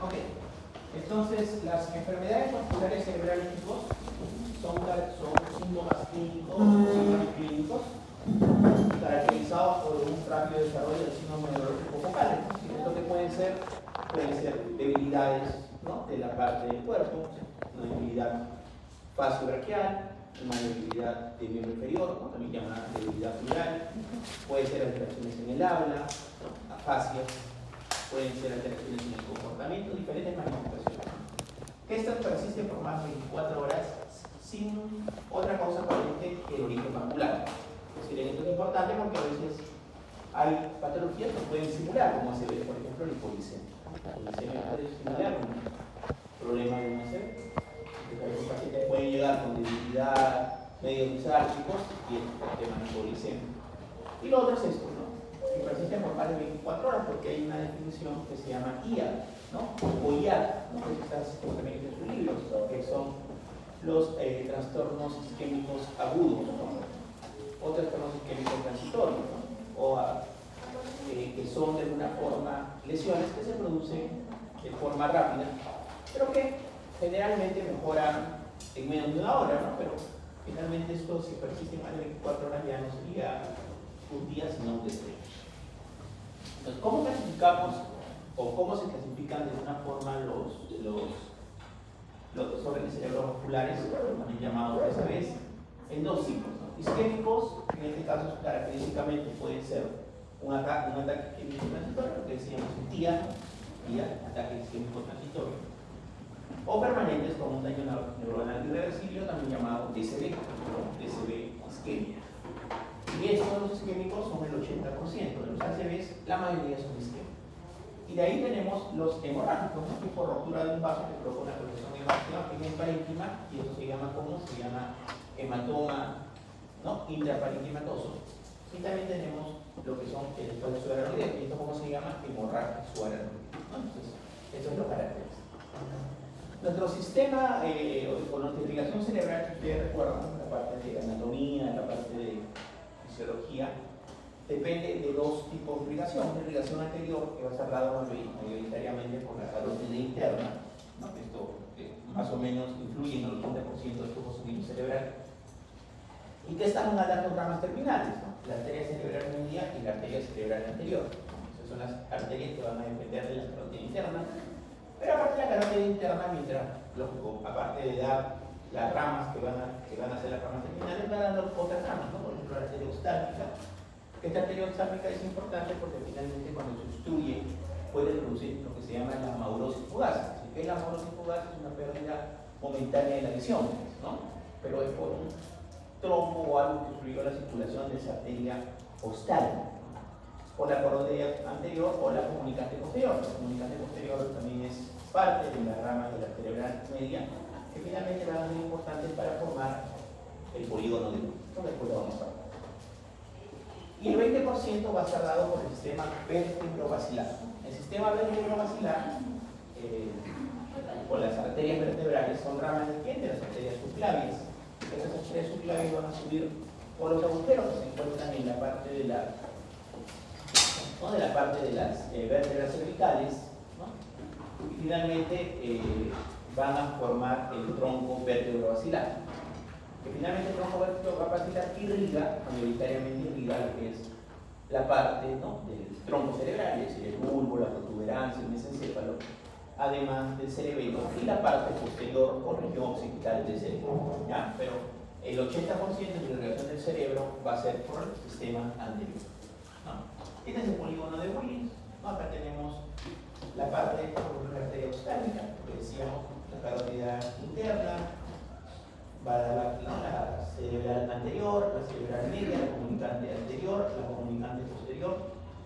Ok, entonces las enfermedades vasculares cerebrales tipo son síntomas clínicos, caracterizados por un rápido desarrollo del síndrome neurológico focal. Esto que pueden ser debilidades, ¿no?, de la parte del cuerpo, una debilidad facio-braquial, una debilidad de miembro inferior, ¿no?, también llamada debilidad plural, puede ser alteraciones en el habla, afasias, pueden ser alteraciones en el comportamiento, diferentes manifestaciones. Que estas persisten por más de 24 horas sin otra causa aparente que el origen vascular. Es decir, esto es importante porque a veces hay patologías que pueden simular, como se ve, por ejemplo, el hipoglicemia. El hipoglicemia puede simular un problema de una sed. Los pacientes pueden llegar con debilidad, medios lisárgicos y el tema de hipoglicemia. Y lo otro es esto, ¿no?, que persisten por más de 24 horas porque hay una definición que se llama IA, ¿no?, o IAD, ¿no?, que estás también en sus libros, ¿no?, que son los trastornos isquémicos agudos, ¿no?, o trastornos isquémicos transitorios, ¿no?, o que son de alguna forma lesiones que se producen de forma rápida, pero que generalmente mejoran en menos de una hora, ¿no?, pero finalmente esto, si persiste más de 24 horas, ya no sería un día, sino un destello. Entonces, ¿cómo clasificamos o cómo se clasifican de una forma los desórdenes cerebrovasculares, también llamados PSVs, en dos tipos, ¿no? Isquémicos, en este caso característicamente pueden ser un ataque isquémico transitorio, lo que decíamos en TIA, ataque isquémico transitorio, o permanentes con un daño neuronal irreversible, también llamado DSB, DSB isquemia. Y estos, los isquémicos, son el 80%, de los ACVs, la mayoría son isquémicos. Y de ahí tenemos los hemorrágicos, ¿no?, que por ruptura de un vaso que provoca una progresión hemorrágica en parénquima, y eso se llama, ¿cómo? Se llama hematoma, ¿no?, intraparenquimatoso. Y también tenemos lo que son el estado subarachnoideo, y esto, ¿cómo se llama? Hemorragia subarachnoidea, ¿no? Entonces, eso es lo característico. Nuestro sistema con nuestra irrigación cerebral, que ustedes recuerdan, la parte de anatomía, la parte de fisiología, depende de dos tipos de irrigación. Una irrigación anterior, que va a ser dada mayoritariamente por la carótida interna, ¿no?, esto más o menos influye en el 80% del flujo sanguíneo cerebral, y que están en dos ramas terminales, ¿no?, la arteria cerebral media y la arteria cerebral anterior. Esas son las arterias que van a depender de la carótida interna. Pero aparte de la carótida interna, mientras, lógico, aparte de dar las ramas que van a ser las ramas terminales, van dando otras ramas, ¿no?, por ejemplo, la arteria oftálmica. Esta arteria oftálmica es importante porque finalmente, cuando se obstruye, puede producir lo que se llama la amaurosis fugaz. Así que la amaurosis fugaz es una pérdida momentánea de la visión, ¿no?, pero es por un trombo o algo que obstruyó la circulación de esa arteria oftálmica, o la carótida anterior o la comunicante posterior. La comunicante posterior también es parte de la rama de la cerebral media, que finalmente va a ser importante para formar el polígono de Bruch. Después lo vamos a ver. Y el 20% va a estar dado por el sistema vertebrovascular. El sistema vertebrovascular, con las arterias vertebrales, son ramas de quién? De las arterias subclavias. Esas arterias subclavias van a subir por los agujeros que se encuentran en la parte de las vértebras cervicales, ¿no?, y finalmente van a formar el tronco vertebrovascular. Que finalmente el tronco vertebrovascular mayoritariamente irriga lo que es la parte, ¿no?, del tronco cerebral, es decir, el bulbo, la protuberancia, el mesencéfalo, además del cerebelo, y la parte posterior o región occipital del cerebro, ¿ya? Pero el 80% de la irrigación del cerebro va a ser por el sistema anterior, ¿no? Este es el polígono de Willis, ¿no? Acá tenemos la parte de la arteria oftálmica, que decíamos, la carótida interna, va a dar la cerebral anterior, la cerebral media, la comunicante anterior, la comunicante posterior.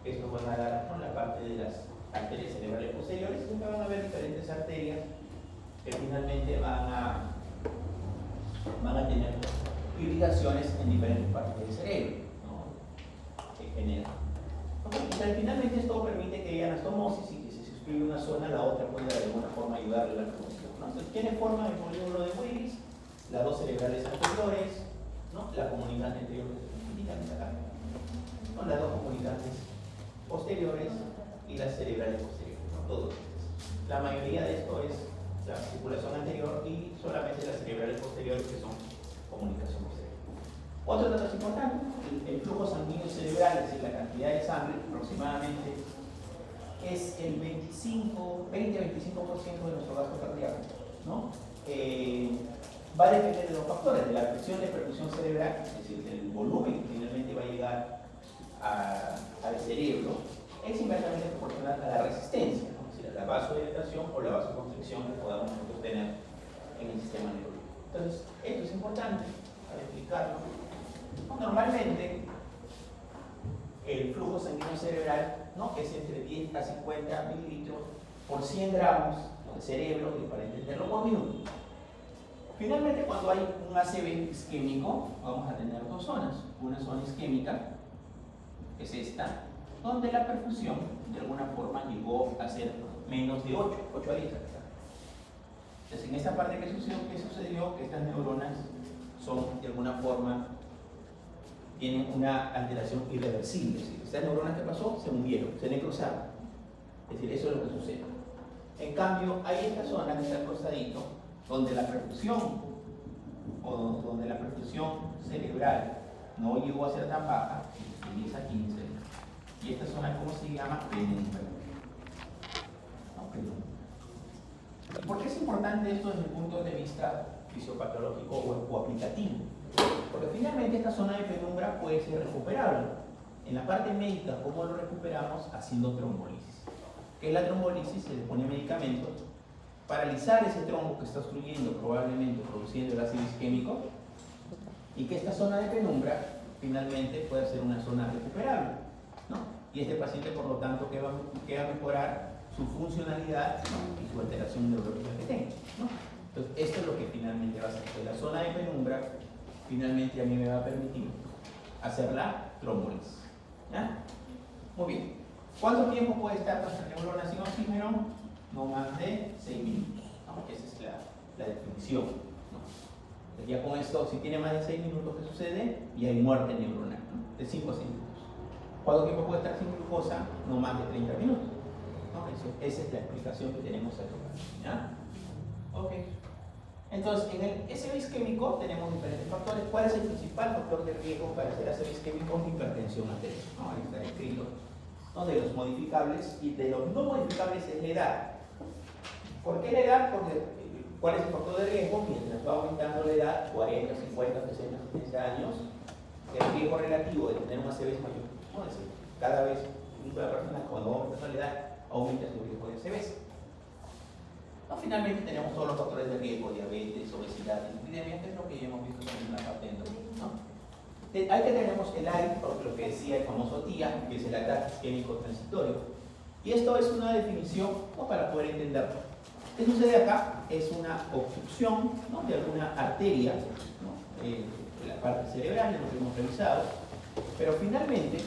Esto van a dar, ¿no?, la parte de las arterias cerebrales posteriores, y van a haber diferentes arterias que finalmente van a tener irrigaciones en diferentes partes del cerebro, ¿no?, en general. Okay. Finalmente esto permite que haya anastomosis, y que si se suscribe una zona, la otra pueda de alguna forma ayudarle a la locomoción, ¿no? Entonces tiene forma de polígono de Willis, las dos cerebrales anteriores, ¿no?, la comunicante anterior que se indica acá, ¿no?, las dos comunicantes posteriores y las cerebrales posteriores, ¿no?, todos estos. La mayoría de esto es la circulación anterior y solamente las cerebrales posteriores, que son comunicación posterior. Otro dato importante, el flujo sanguíneo cerebral, es decir, la cantidad de sangre, aproximadamente es el 20-25% de nuestro gasto cardíaco, ¿no? Va a depender de dos factores, de la presión de perfusión cerebral, es decir, del volumen que finalmente va a llegar al cerebro, es inversamente proporcional a la resistencia, ¿no? Es decir, a la vasodilatación o la vasoconstricción que podamos nosotros tener en el sistema neurológico. Entonces, esto es importante para explicarlo. Normalmente, el flujo sanguíneo cerebral, ¿no?, es entre 10 a 50 mililitros por 100 gramos de cerebro, para entenderlo, por minuto. Finalmente, cuando hay un ACV isquémico, vamos a tener dos zonas. Una zona isquémica, que es esta, donde la perfusión de alguna forma llegó a ser menos de 8 a 10. Entonces, en esta parte, ¿qué sucedió? Que estas neuronas son, de alguna forma, tienen una alteración irreversible. Es decir, estas neuronas, ¿qué pasó? Se murieron, se necrosaron. Es decir, eso es lo que sucede. En cambio, hay esta zona que está al costadito, donde la perfusión cerebral no llegó a ser tan baja, de 10 a 15, y esta zona, ¿cómo se llama? Penumbra. No, penumbra. ¿Por qué es importante esto desde el punto de vista fisiopatológico o aplicativo? Porque finalmente esta zona de penumbra puede ser recuperable. En la parte médica, ¿cómo lo recuperamos? Haciendo trombolisis. ¿Qué es la trombolisis? Se le pone medicamentos, paralizar ese trombo que está obstruyendo, probablemente produciendo el ácido isquémico, y que esta zona de penumbra finalmente puede ser una zona recuperable, ¿no? Y este paciente, por lo tanto, que va a mejorar su funcionalidad y su alteración neurológica que tenga, ¿no? Entonces, esto es lo que finalmente va a hacer. Entonces, la zona de penumbra finalmente a mí me va a permitir hacer la trombolisis, ¿ya? Muy bien. ¿Cuánto tiempo puede estar nuestra neurona sin oxígeno? No más de 6 minutos, ¿no? Esa es la definición, ¿no? Entonces, ya con esto, si tiene más de 6 minutos, ¿qué sucede? Y hay muerte neuronal, ¿no? De 5 a 6 minutos. ¿Cuánto tiempo puede estar sin glucosa? No más de 30 minutos, ¿no? Esa es la explicación que tenemos aquí, ¿ya? Ok. Entonces, en el ACV isquémico tenemos diferentes factores. ¿Cuál es el principal factor de riesgo para hacer ACV isquémico? Hipertensión arterial, ¿no? Ahí está escrito. ¿No? De los modificables, y de los no modificables es la edad. ¿Por qué la edad? Porque ¿cuál es el factor de riesgo? Mientras va aumentando la edad, 40, 50, 60, 70 años, el riesgo relativo de tener un ACV es mayor. ¿No? Es decir, cada vez una persona, cuando va aumentando la edad, aumenta su riesgo de ACV. No, finalmente tenemos todos los factores de riesgo: diabetes, obesidad, epidemia, que es lo que ya hemos visto en la parte endocrina, ¿no? Ahí que tenemos el AIT, o lo que decía el famoso TIA, que es el ataque isquémico transitorio. Y esto es una definición, ¿no?, para poder entenderlo. ¿Qué sucede acá? Es una obstrucción, ¿no?, de alguna arteria, ¿no?, de la parte cerebral, es lo que hemos revisado. Pero finalmente,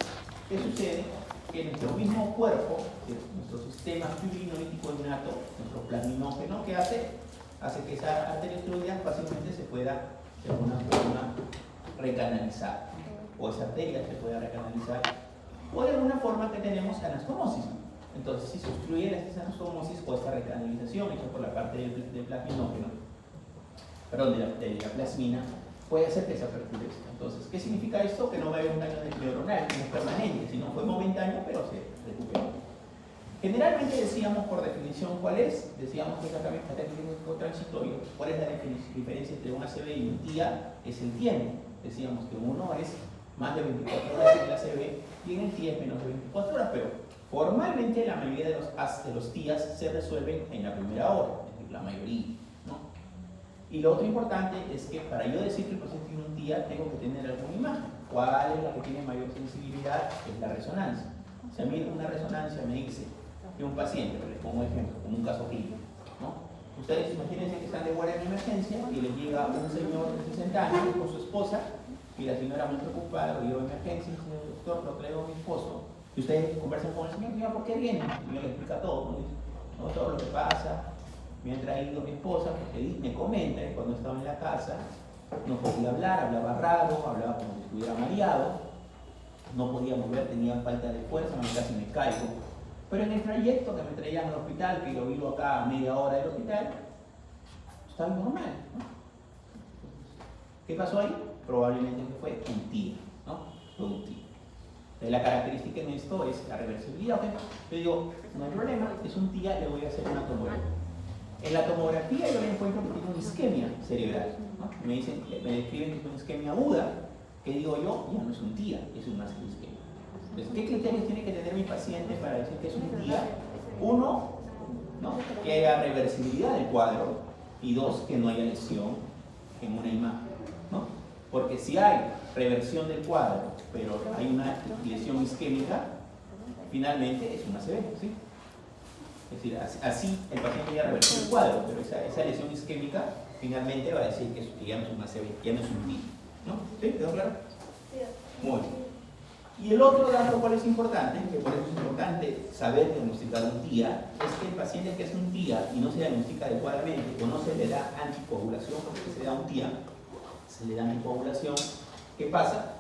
¿qué sucede? Que nuestro mismo cuerpo, nuestro sistema fibrinolítico innato, nuestro plasminógeno, ¿qué hace? Hace que esa arteria obstruida fácilmente se pueda, de alguna forma, recanalizar, o esa arteria se pueda recanalizar, o de alguna forma que tenemos anastomosis. Entonces, si se obstruye esta anastomosis o esta recanalización hecha por la parte del plasminógeno, perdón, de la plasmina, puede hacer que se aperture esto. Entonces, ¿qué significa esto? Que no va a haber un daño neuronal, no es permanente, sino fue momentáneo, pero se recuperó. Generalmente decíamos, por definición, ¿cuál es? Decíamos que es ataque isquémico transitorio. ¿Cuál es la diferencia entre un ACV y un TIA? Es el tiempo. Decíamos que uno es más de 24 horas en el ACV y en el TIA es menos de 24 horas, pero formalmente la mayoría de los TIAs se resuelven en la primera hora, es decir, la mayoría, ¿no? Y lo otro importante es que para yo decir que el paciente tiene un TIA, tengo que tener alguna imagen. ¿Cuál es la que tiene mayor sensibilidad? Es la resonancia. Si a mí una resonancia me dice que un paciente, les pongo ejemplo, como un caso clínico, ¿no? Ustedes imagínense que están de guardia en emergencia y les llega un señor de 60 años con su esposa, y la señora muy preocupada, lo lleva a emergencia, señor doctor, lo traigo a mi esposo. Y ustedes conversan con el señor, señor, ¿por qué viene? El señor le explica todo, ¿no? Todo lo que pasa. Me ha traído mi esposa porque me comenta que cuando estaba en la casa no podía hablar, hablaba raro, hablaba como si estuviera mareado, no podía mover, tenía falta de fuerza, casi me caigo. Pero en el trayecto que me traían al hospital, que yo vivo acá a media hora del hospital, estaba normal, ¿no? ¿Qué pasó ahí? Probablemente fue un TIA, ¿no? Fue un TIA. La característica en esto es la reversibilidad. ¿Okay? Yo digo, no hay problema, es un TIA, le voy a hacer una tomografía. En la tomografía yo le encuentro que tiene una isquemia cerebral, ¿no? Me describen que es una isquemia aguda, que digo yo, ya no es un TIA, es una isquemia. Entonces, ¿qué criterios tiene que tener mi paciente para decir que es un TIA? Uno, ¿no? Que haya reversibilidad del cuadro, y dos, que no haya lesión en una imagen, ¿no? Porque si hay reversión del cuadro, pero hay una lesión isquémica, finalmente es una ACV, ¿sí? Es decir, así el paciente ya reversión del cuadro, pero esa lesión isquémica finalmente va a decir que ya no es una ACV, ya no es un TIA, ¿no? ¿Sí? ¿Quedó claro? Sí. Muy bien. Y el otro dato, cual es importante, que por eso es importante saber diagnosticar un TIA, es que el paciente que es un TIA y no se diagnostica adecuadamente o no se le da anticoagulación, porque se le da un TIA, se le da anticoagulación, ¿qué pasa?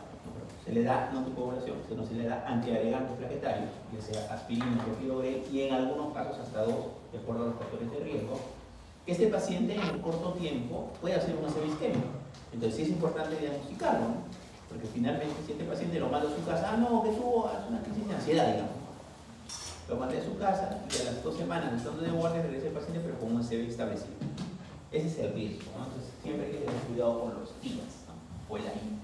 Se le da no anticoagulación, sino se le da antiagregante plaquetario, ya sea aspirina, clopidogrel y en algunos casos hasta 2, de acuerdo a los factores de riesgo. Este paciente en un corto tiempo puede hacer una ACV isquémica. Entonces sí es importante diagnosticarlo, ¿no? Porque finalmente si este paciente lo manda a su casa, no, que tuvo una crisis de ansiedad, digamos. Lo mandé a su casa y a las 2 semanas, estando de guardia, regresa el paciente, pero con una ACV establecida. Ese es el riesgo, ¿no? Entonces siempre hay que tener cuidado con los TIAs, ¿no? O el AI.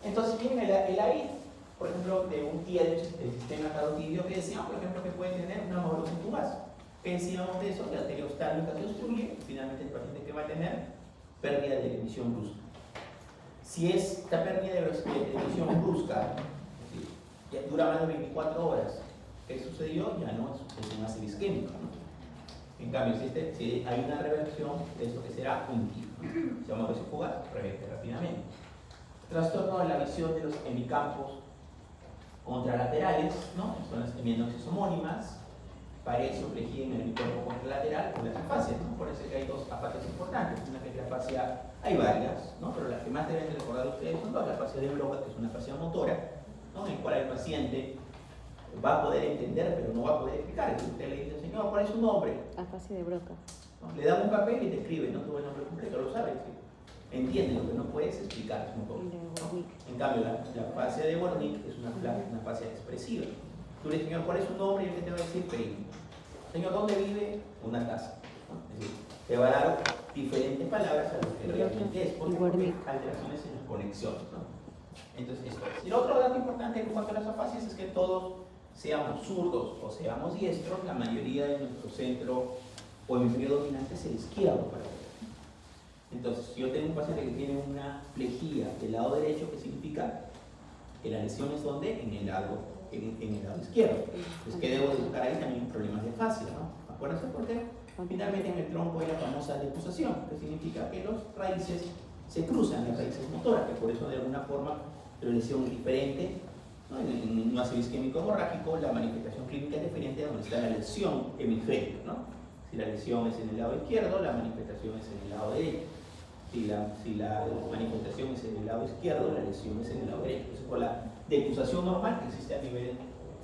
Entonces tienen el AI, por ejemplo, de un TIA del sistema carotidio que decíamos, por ejemplo, que puede tener una amaurosis tumoral. ¿Qué decíamos de eso? La arteria oftálmica se obstruye, finalmente el paciente que va a tener pérdida de emisión brusca. Si esta pérdida de emisión brusca dura más de 24 horas, ¿qué sucedió? Ya no es una ACV isquémica, ¿no? En cambio, si hay una reversión de esto que será un TIA, ¿no? Si vamos a ver si fugaz, revierte rápidamente. Trastorno de la visión de los hemicampos contralaterales, ¿no? Son las hemianopsis homónimas, pared sumergida en el hemicuerpo contralateral o las afasias, ¿no? Por eso que hay dos afasias importantes, una que es la afasia, hay varias, ¿no? Pero las que más deben de recordar ustedes son todas la afasia de Broca, que es una afasia motora, ¿no? En la cual el paciente va a poder entender, pero no va a poder explicar. Entonces usted le dice, señor, ¿cuál es su nombre? Afasia de Broca. ¿No? Le dan un papel y te escribe, no tuvo el nombre completo, lo sabe, ¿sí? Entiende, lo que no puedes explicar es motor, ¿no? En cambio, la afasia de Wernicke es una afasia expresiva. Tú le dices, señor, ¿cuál es su nombre? Y él te va a decir, Perín. Señor, ¿dónde vive? Una casa, ¿no? Es decir, te va a dar diferentes palabras a lo que realmente es, porque hay alteraciones en las conexiones, ¿no? Entonces, esto es. Y el otro dato importante en cuanto a las afasias es que todos, seamos zurdos o seamos diestros, la mayoría de nuestro centro o hemisferio dominante es el izquierdo para ver. Entonces, si yo tengo un paciente que tiene una plejía del lado derecho, ¿qué significa? Que la lesión es donde? En el lado izquierdo. Entonces, ¿qué debo de buscar ahí? También problemas de fascia, ¿no? Acuérdense por qué. Finalmente en el tronco hay la famosa decusación, que significa que los raíces se cruzan, las raíces motoras, que por eso de alguna forma la lesión es diferente, ¿no? En un ACV isquémico hemorrágico la manifestación clínica es diferente a donde está la lesión hemisférica, ¿no? Si la lesión es en el lado izquierdo, la manifestación es en el lado derecho. Si la manifestación es en el lado izquierdo, la lesión es en el lado derecho. Entonces, con la decusación normal que existe a nivel,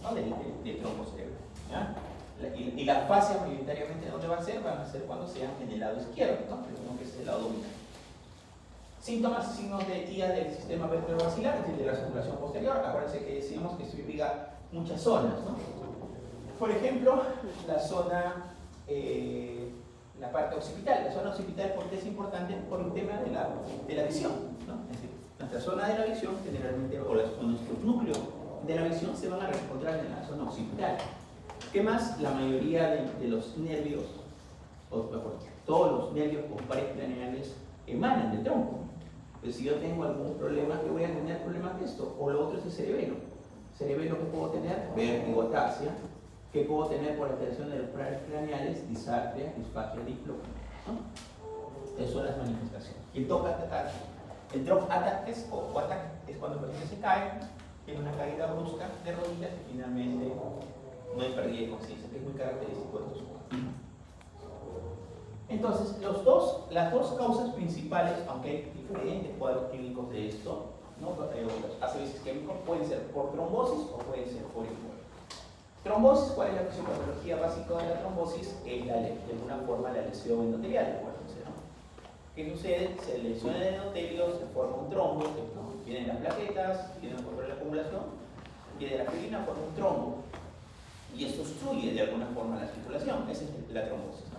¿no? del tronco cerebral, ¿ya? Y las fascias mayoritariamente ¿dónde van a ser? Van a ser cuando sean en el lado izquierdo, ¿no? Pero no que es el lado dominante. Síntomas y signos de TIA del sistema vertebrovascular, es decir, de la circulación posterior. Acuérdense que decíamos que esto irriga muchas zonas, ¿no? Por ejemplo, la zona, la parte occipital. La zona occipital, ¿por qué es importante? Por el tema de la visión, ¿no? Es decir, nuestra zona de la visión, generalmente, o nuestros núcleos de la visión se van a encontrar en la zona occipital. ¿Qué más? La mayoría de los nervios, o mejor, todos los nervios con pares craneales emanan del tronco. Entonces, si yo tengo algún problema, ¿qué voy a tener? Problemas de esto. O lo otro es el cerebelo. Cerebelo que puedo tener, vértigo, ataxia. ¿Qué puedo tener por alteración de los pares craneales? Disartria, disfagia, diplopia, ¿no? Esas son las manifestaciones. Y el drop attack es cuando el paciente se cae, tiene una caída brusca de rodillas y finalmente no hay pérdida de conciencia, que es muy característico de estos casos. Entonces, las dos causas principales, aunque hay diferentes cuadros clínicos de esto, ¿no? Los ACV isquémicos pueden ser por trombosis o pueden ser por embolia. Trombosis, ¿cuál es la fisiopatología básica de la trombosis? Es de alguna forma la lesión endotelial, acuérdense, ¿no? ¿Qué sucede? Se lesiona el endotelio, se forma un trombo, vienen las plaquetas, viene el control de la acumulación, viene la fibrina, forma un trombo. Y esto obstruye de alguna forma la circulación, esa es la trombosis, ¿no?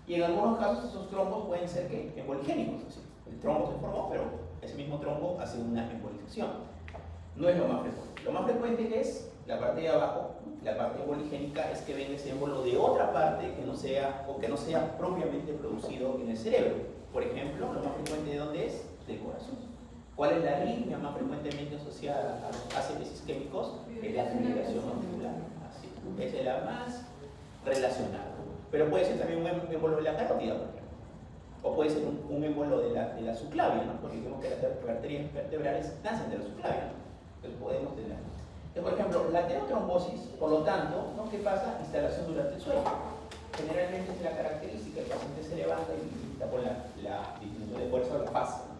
Y en algunos casos esos trombos pueden ser ¿qué? Emboligénicos, ¿sí? El trombo se formó, pero ese mismo trombo hace una embolización. No es lo más frecuente. Lo más frecuente es la parte de abajo, la parte emboligénica, es que venga ese émbolo de otra parte que no sea, o que no sea propiamente producido en el cerebro. Por ejemplo, lo más frecuente de dónde es? Del corazón. ¿Cuál es la arritmia más frecuentemente asociada a los ACVs isquémicos? Es la fibrilación auricular. Así, esa es la más relacionada. Pero puede ser también un émbolo de la carótida, por ejemplo. O puede ser un émbolo de la subclavia, ¿no? Porque digamos que las arterias vertebrales nacen de la subclavia, ¿no? Entonces podemos tener. Entonces, por ejemplo, la teotrombosis, por lo tanto, ¿no? ¿Qué pasa? Instalación durante el sueño. Generalmente es la característica, el paciente se levanta y está con la disminución de fuerza o la fase, ¿no?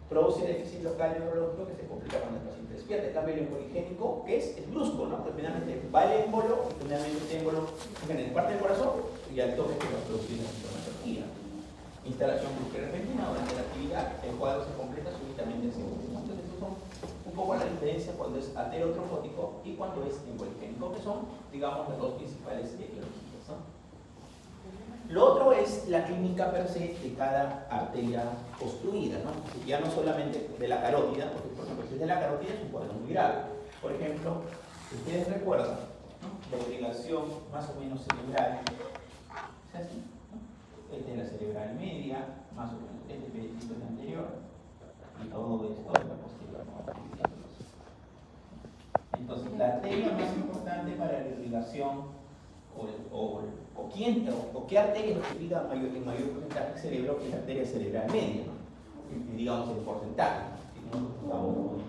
Produce déficit local neurológico que se complica cuando el paciente despierta. En cambio, el emboligénico, que es brusco, ¿no? Porque finalmente va el émbolo, y finalmente este émbolo en parte del corazón y al toque que va a producir la sintomatología. Instalación brusca y repentina durante la actividad, el cuadro se completa súbitamente en segundos. Entonces, estos son un poco la diferencia cuando es aterotrombótico y cuando es emboligénico, que son, digamos, las dos principales etiologías, ¿no? Lo otro es la clínica per se de cada arteria obstruida, ¿no? Ya no solamente de la carótida, porque por ejemplo, si es de la carótida es un cuadro muy grave. Por ejemplo, si ustedes recuerdan, ¿no? La irrigación más o menos cerebral, es así, ¿no? Esta es la cerebral media, más o menos, este pedacito es anterior, y todo esto es la posterior, ¿no? Entonces, la arteria más importante para la irrigación o qué arteria es lo que irriga en mayor porcentaje del cerebro, que es la arteria cerebral media, ¿no? Digamos el porcentaje, ¿no?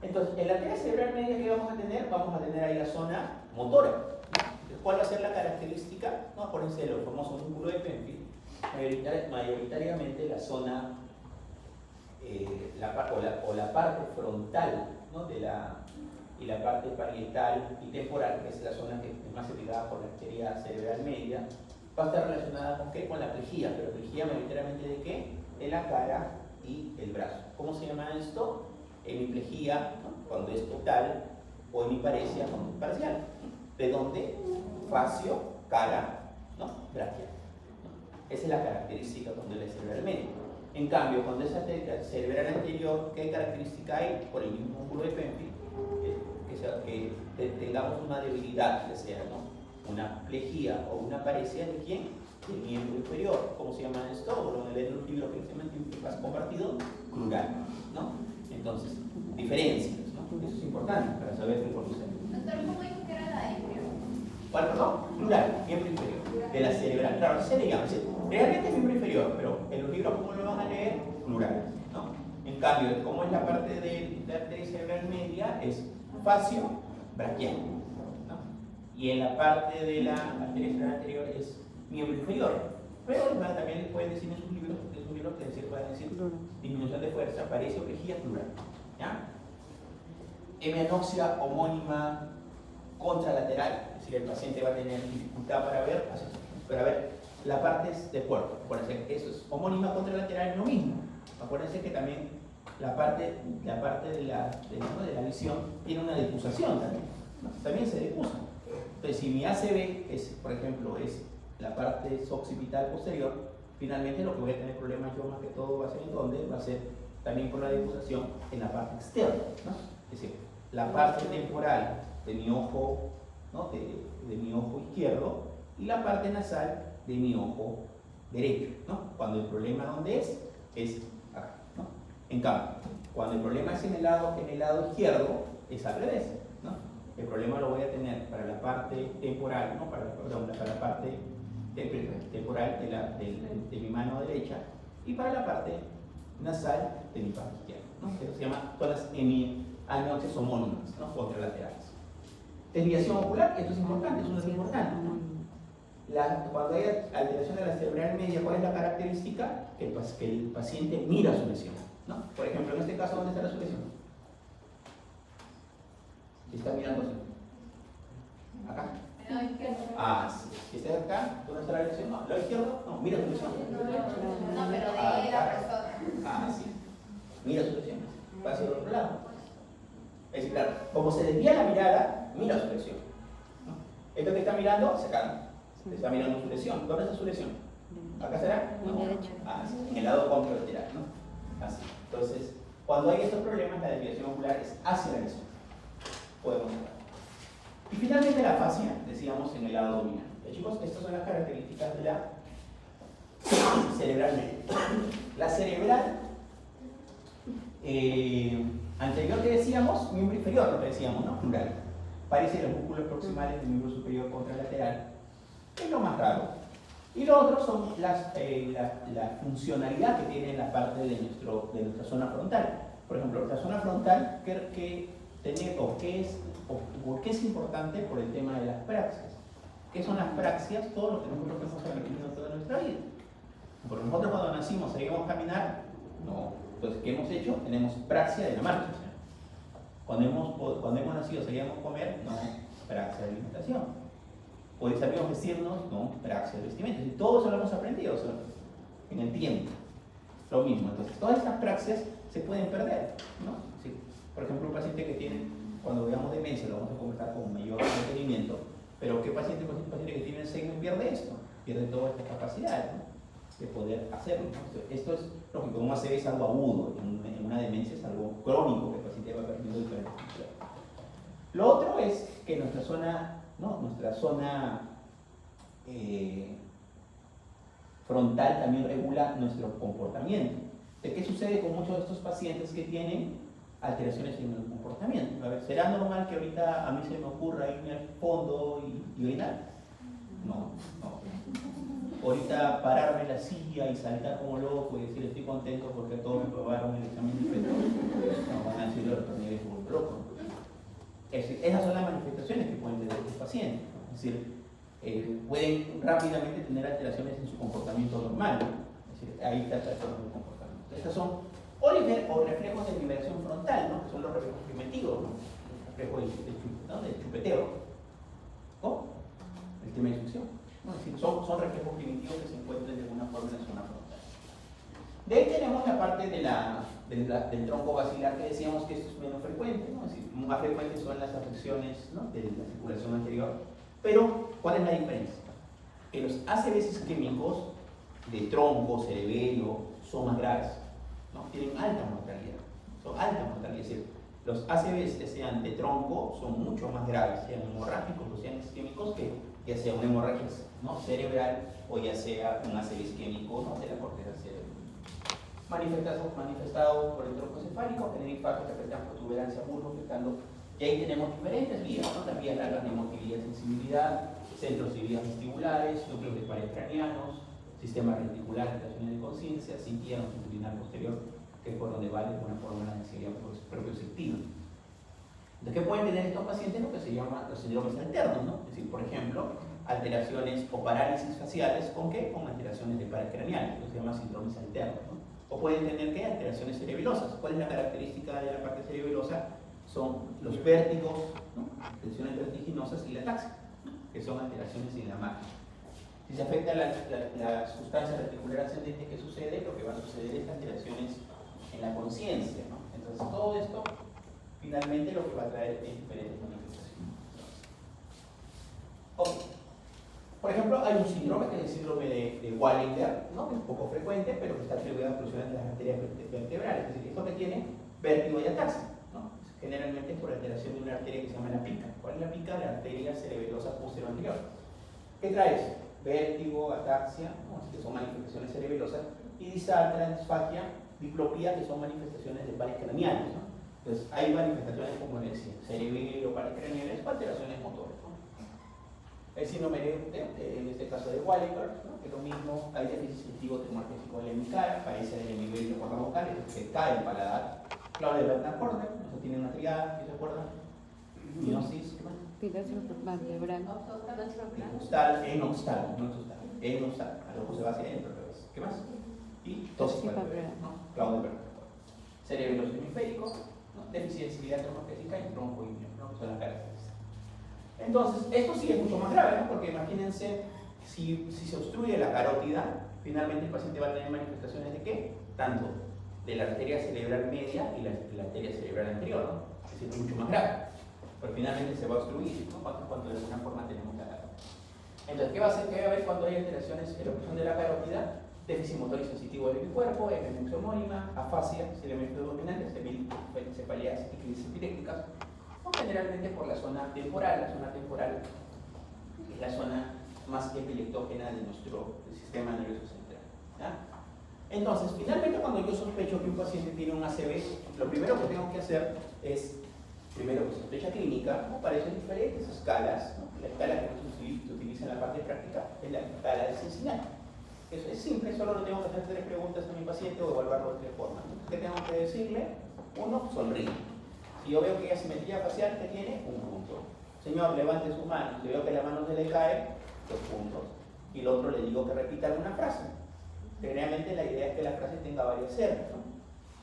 Entonces, en la arteria cerebral media que vamos a tener ahí la zona motora. ¿Cuál va a ser la característica? No, acuérdense de los famosos músculos de Penfield, mayoritariamente la zona la parte frontal, ¿no? Y la parte parietal y temporal, que es la zona que es más irrigada por la arteria cerebral media, va a estar relacionada con ¿qué? Con la plejía, pero plejía mayoritariamente ¿de qué? De la cara y el brazo. ¿Cómo se llama esto? Hemiplejía, ¿no? Cuando es total, o hemiparesia cuando es parcial. ¿De dónde? Facio, cara, ¿no? Braquial, ¿no? Esa es la característica cuando es la cerebral media. En cambio, cuando es arteria cerebral anterior, ¿qué característica hay? Por el mismo músculo de Penfield, que tengamos una debilidad, que sea, ¿no? Una plejía o una paresia de quién? Del miembro inferior. ¿Cómo se llama esto? Bueno, en el libro que has compartido, crural, ¿no? Entonces, diferencias, ¿no? Eso es importante para saber qué conocer. Doctor, ¿cómo dijo que era la inferior? ¿Cuál, perdón? Plural, miembro inferior, de la cerebral. Claro, se le llama, realmente es miembro inferior, pero en los libros, ¿cómo lo van a leer? Plural, ¿no? En cambio, como es la parte de la arteria cerebral media, es facio braquial, ¿no? Y en la parte de la arteria cerebral anterior es miembro inferior. Pero también les pueden decir en sus libros, porque es un libro que pueden decir disminución de fuerza, paresia o plejía plural, ¿ya? Hemianoxia homónima contralateral, es decir, el paciente va a tener dificultad para ver la parte del cuerpo. Acuérdense, eso es homónima contralateral, es lo mismo. Acuérdense que también la parte de la visión tiene una decusación también, ¿no? También se decusa. Entonces, si mi ACV es, por ejemplo, es la parte occipital posterior, finalmente lo que voy a tener problemas yo más que todo va a ser en dónde, va a ser también con la decusación en la parte externa, ¿no? Es decir, la parte temporal de mi ojo, ¿no? de mi ojo izquierdo y la parte nasal de mi ojo derecho, ¿no? Cuando el problema ¿dónde es? Es acá, ¿no? En cambio, cuando el problema es en el lado izquierdo, es al revés, ¿no? El problema lo voy a tener para la parte temporal, ¿no? Para la parte temporal de mi mano derecha y para la parte nasal de mi parte izquierda, ¿no? Eso se llama todas las hemianoxias homónimas, ¿no? Contralaterales. Desviación ocular, esto es importante, es importante. Cuando hay alteración de la cerebral media, ¿cuál es la característica? Que el paciente mira su lesión, ¿no? Por ejemplo, en este caso, ¿dónde está la su lesión? Si está mirando así. Ah, sí. Si estás acá, ¿dónde está la dirección? No, la izquierda, no, mira tu dirección. No, pero de la persona. Ah, sí. Mira su dirección. Va hacia el otro lado. Es decir, claro, como se desvía la mirada, mira su dirección. ¿No? Esto que está mirando, se calma. Está mirando su dirección. ¿Dónde está su dirección? ¿Acá será? No. Ah, sí. En el lado contralateral, ¿no? Así. Entonces, cuando hay estos problemas, la desviación ocular es hacia la lesión. Podemos ver. Y finalmente la fascia, decíamos, en el lado dominante. Chicos, estas son las características de la cerebral media. La cerebral anterior que decíamos, miembro inferior, lo que decíamos, ¿no? Plural. Parece los músculos proximales del miembro superior contralateral. Es lo más raro. Y lo otro son la funcionalidad que tiene la parte de nuestra zona frontal. Por ejemplo, la zona frontal, ¿por qué es importante? Por el tema de las praxias. ¿Qué son las praxias? Todo lo que nosotros hemos aprendido toda nuestra vida. Porque nosotros cuando nacimos sabíamos caminar, no. Entonces, ¿qué hemos hecho? Tenemos praxia de la marcha. Cuando hemos nacido sabíamos comer, no. Praxia de alimentación. Hoy sabíamos vestirnos, no. Praxia de vestimenta. Y todo eso lo hemos aprendido en el tiempo. Lo mismo. Entonces, todas estas praxias se pueden perder, ¿no? Sí. Por ejemplo, un paciente que tiene, cuando veamos demencia, lo vamos a conversar con mayor detenimiento, pero ¿qué paciente que tiene Alzheimer pierde esto? Pierde toda esta capacidad, ¿no? De poder hacerlo, ¿no? Esto es lógico, un ACV es algo agudo, en una demencia es algo crónico que el paciente va perdiendo diferentes funciones. Lo otro es que nuestra zona frontal también regula nuestro comportamiento. ¿Qué sucede con muchos de estos pacientes que tienen alteraciones en el comportamiento? A ver, ¿será normal que ahorita a mí se me ocurra irme al fondo y orinar? No. Ahorita pararme en la silla y saltar como loco y decir estoy contento porque todos me probaron el examen de feto. No, van a decirlo los tornillos como loco. Esas son las manifestaciones que pueden tener estos pacientes, ¿no? Es decir, pueden rápidamente tener alteraciones en su comportamiento normal, ¿no? Es decir, ahí está el trastorno del comportamiento. Estas son o reflejos de liberación frontal, ¿no? Que son los reflejos primitivos, ¿no? El reflejo del chupeteo, o el tema de succión. ¿No? Es decir, son reflejos primitivos que se encuentran de alguna forma en la zona frontal. De ahí tenemos la parte del tronco basilar, que decíamos que esto es menos frecuente, ¿no? Es decir, más frecuentes son las afecciones, ¿no? De la circulación anterior. Pero, ¿cuál es la diferencia? Que los ACVs isquémicos de tronco, cerebelo, son más graves, ¿no? Tienen alta mortalidad. Son alta mortalidad. Es decir, los ACVs que sean de tronco son mucho más graves, sean hemorrágicos o sean isquémicos, que ya sea una hemorragia, ¿no? Cerebral o ya sea un ACV isquémico, ¿no? De la corteza cerebral. Manifestado por el tronco cefálico, tener impactos que afectan protuberancia muslo, afectando. Y ahí tenemos diferentes vías, ¿no? Las vías largas de motilidad y sensibilidad, centros y vías vestibulares, núcleos de pared craneanos, sistema reticular, relaciones de conciencia, cintura longitudinal posterior, que es por donde va de alguna forma la densidad propioceptiva. Entonces, ¿qué pueden tener estos pacientes? Lo que se llama los síndromes alternos, ¿no? Es decir, por ejemplo, alteraciones o parálisis faciales, ¿con qué? Con alteraciones de pared craneal, que se llama síndromes alternos, ¿no? O pueden tener, ¿qué? Alteraciones cerebelosas. ¿Cuál es la característica de la parte cerebelosa? Son los vértigos, ¿no? Tensiones vertiginosas y la ataxia, ¿no? Que son alteraciones en la máquina. Si se afecta la sustancia reticular ascendente, ¿qué sucede? Lo que va a suceder es alteraciones en la conciencia, ¿no? Entonces, todo esto, finalmente, lo que va a traer es diferentes manifestaciones. Ok. Por ejemplo, hay un síndrome que es el síndrome de Wallinger, ¿no? Que es poco frecuente, pero que está atribuido a obstrucciones de las arterias vertebrales. Es decir, esto que tiene vértigo y ataxia, ¿no? Generalmente es por alteración de una arteria que se llama la pica. ¿Cuál es la pica? La arteria cerebelosa posterior anterior. ¿Qué trae eso? Vértigo, ataxia, ¿no? Que son manifestaciones cerebelosas, y disaltra, disfagia, diplopía, que son manifestaciones de pares craneales, ¿no? Entonces, hay manifestaciones como decía, cerebelo, pares craneales o alteraciones motoras, ¿no? El síndrome en este caso de Wallinger, ¿no? Que es lo mismo, hay déficit sensitivo termoartésico de la hemicara, parece el nivel de cuerda vocal, es que cae el paladar. Claudia de Bernard Horner, eso tiene una triada, ¿se acuerdan? Miosis, ¿qué más? Vertebral. Enostal, a lo que se va hacia adentro, ¿qué más? Y tosis palpebral, ¿no? Claudia de Bernard Horner. Cerebelo hemisférico, ¿no? Deficiencia termoartésica y tronco hímeno, ¿no? Que son las características. Entonces, esto sí es mucho más grave, ¿no? Porque imagínense, si se obstruye la carótida, finalmente el paciente va a tener manifestaciones de ¿qué? Tanto de la arteria cerebral media y la arteria cerebral anterior, ¿no? Es decir, mucho más grave. Pero finalmente se va a obstruir, ¿no? Cuando de alguna forma tenemos la carótida. Entonces, ¿qué va a hacer? ¿Qué va a haber cuando hay alteraciones en la oclusión de la carótida? Déficit motor y sensitivo del cuerpo, epilepsia homónima, afasia, cerebro abdominal, cefaleas epilépticas, o generalmente por la zona temporal. La zona temporal es la zona más epileptógena de nuestro sistema nervioso central, ¿ya? Entonces, finalmente, cuando yo sospecho que un paciente tiene un ACV, lo primero que tengo que hacer es, primero, sospecha clínica, ¿no? Aparecen diferentes escalas, ¿no? La escala que se utiliza en la parte práctica es la escala de Cincinnati. Eso es simple, solo le tengo que hacer 3 preguntas a mi paciente o evaluarlo de 3 formas. ¿Qué tengo que decirle? Uno, sonríe. Si yo veo que hay asimetría facial, ¿qué tiene? 1 punto. Señor, levante su mano. Si veo que la mano se le cae, 2 puntos. Y el otro le digo que repita alguna frase. Generalmente la idea es que la frase tenga varias R,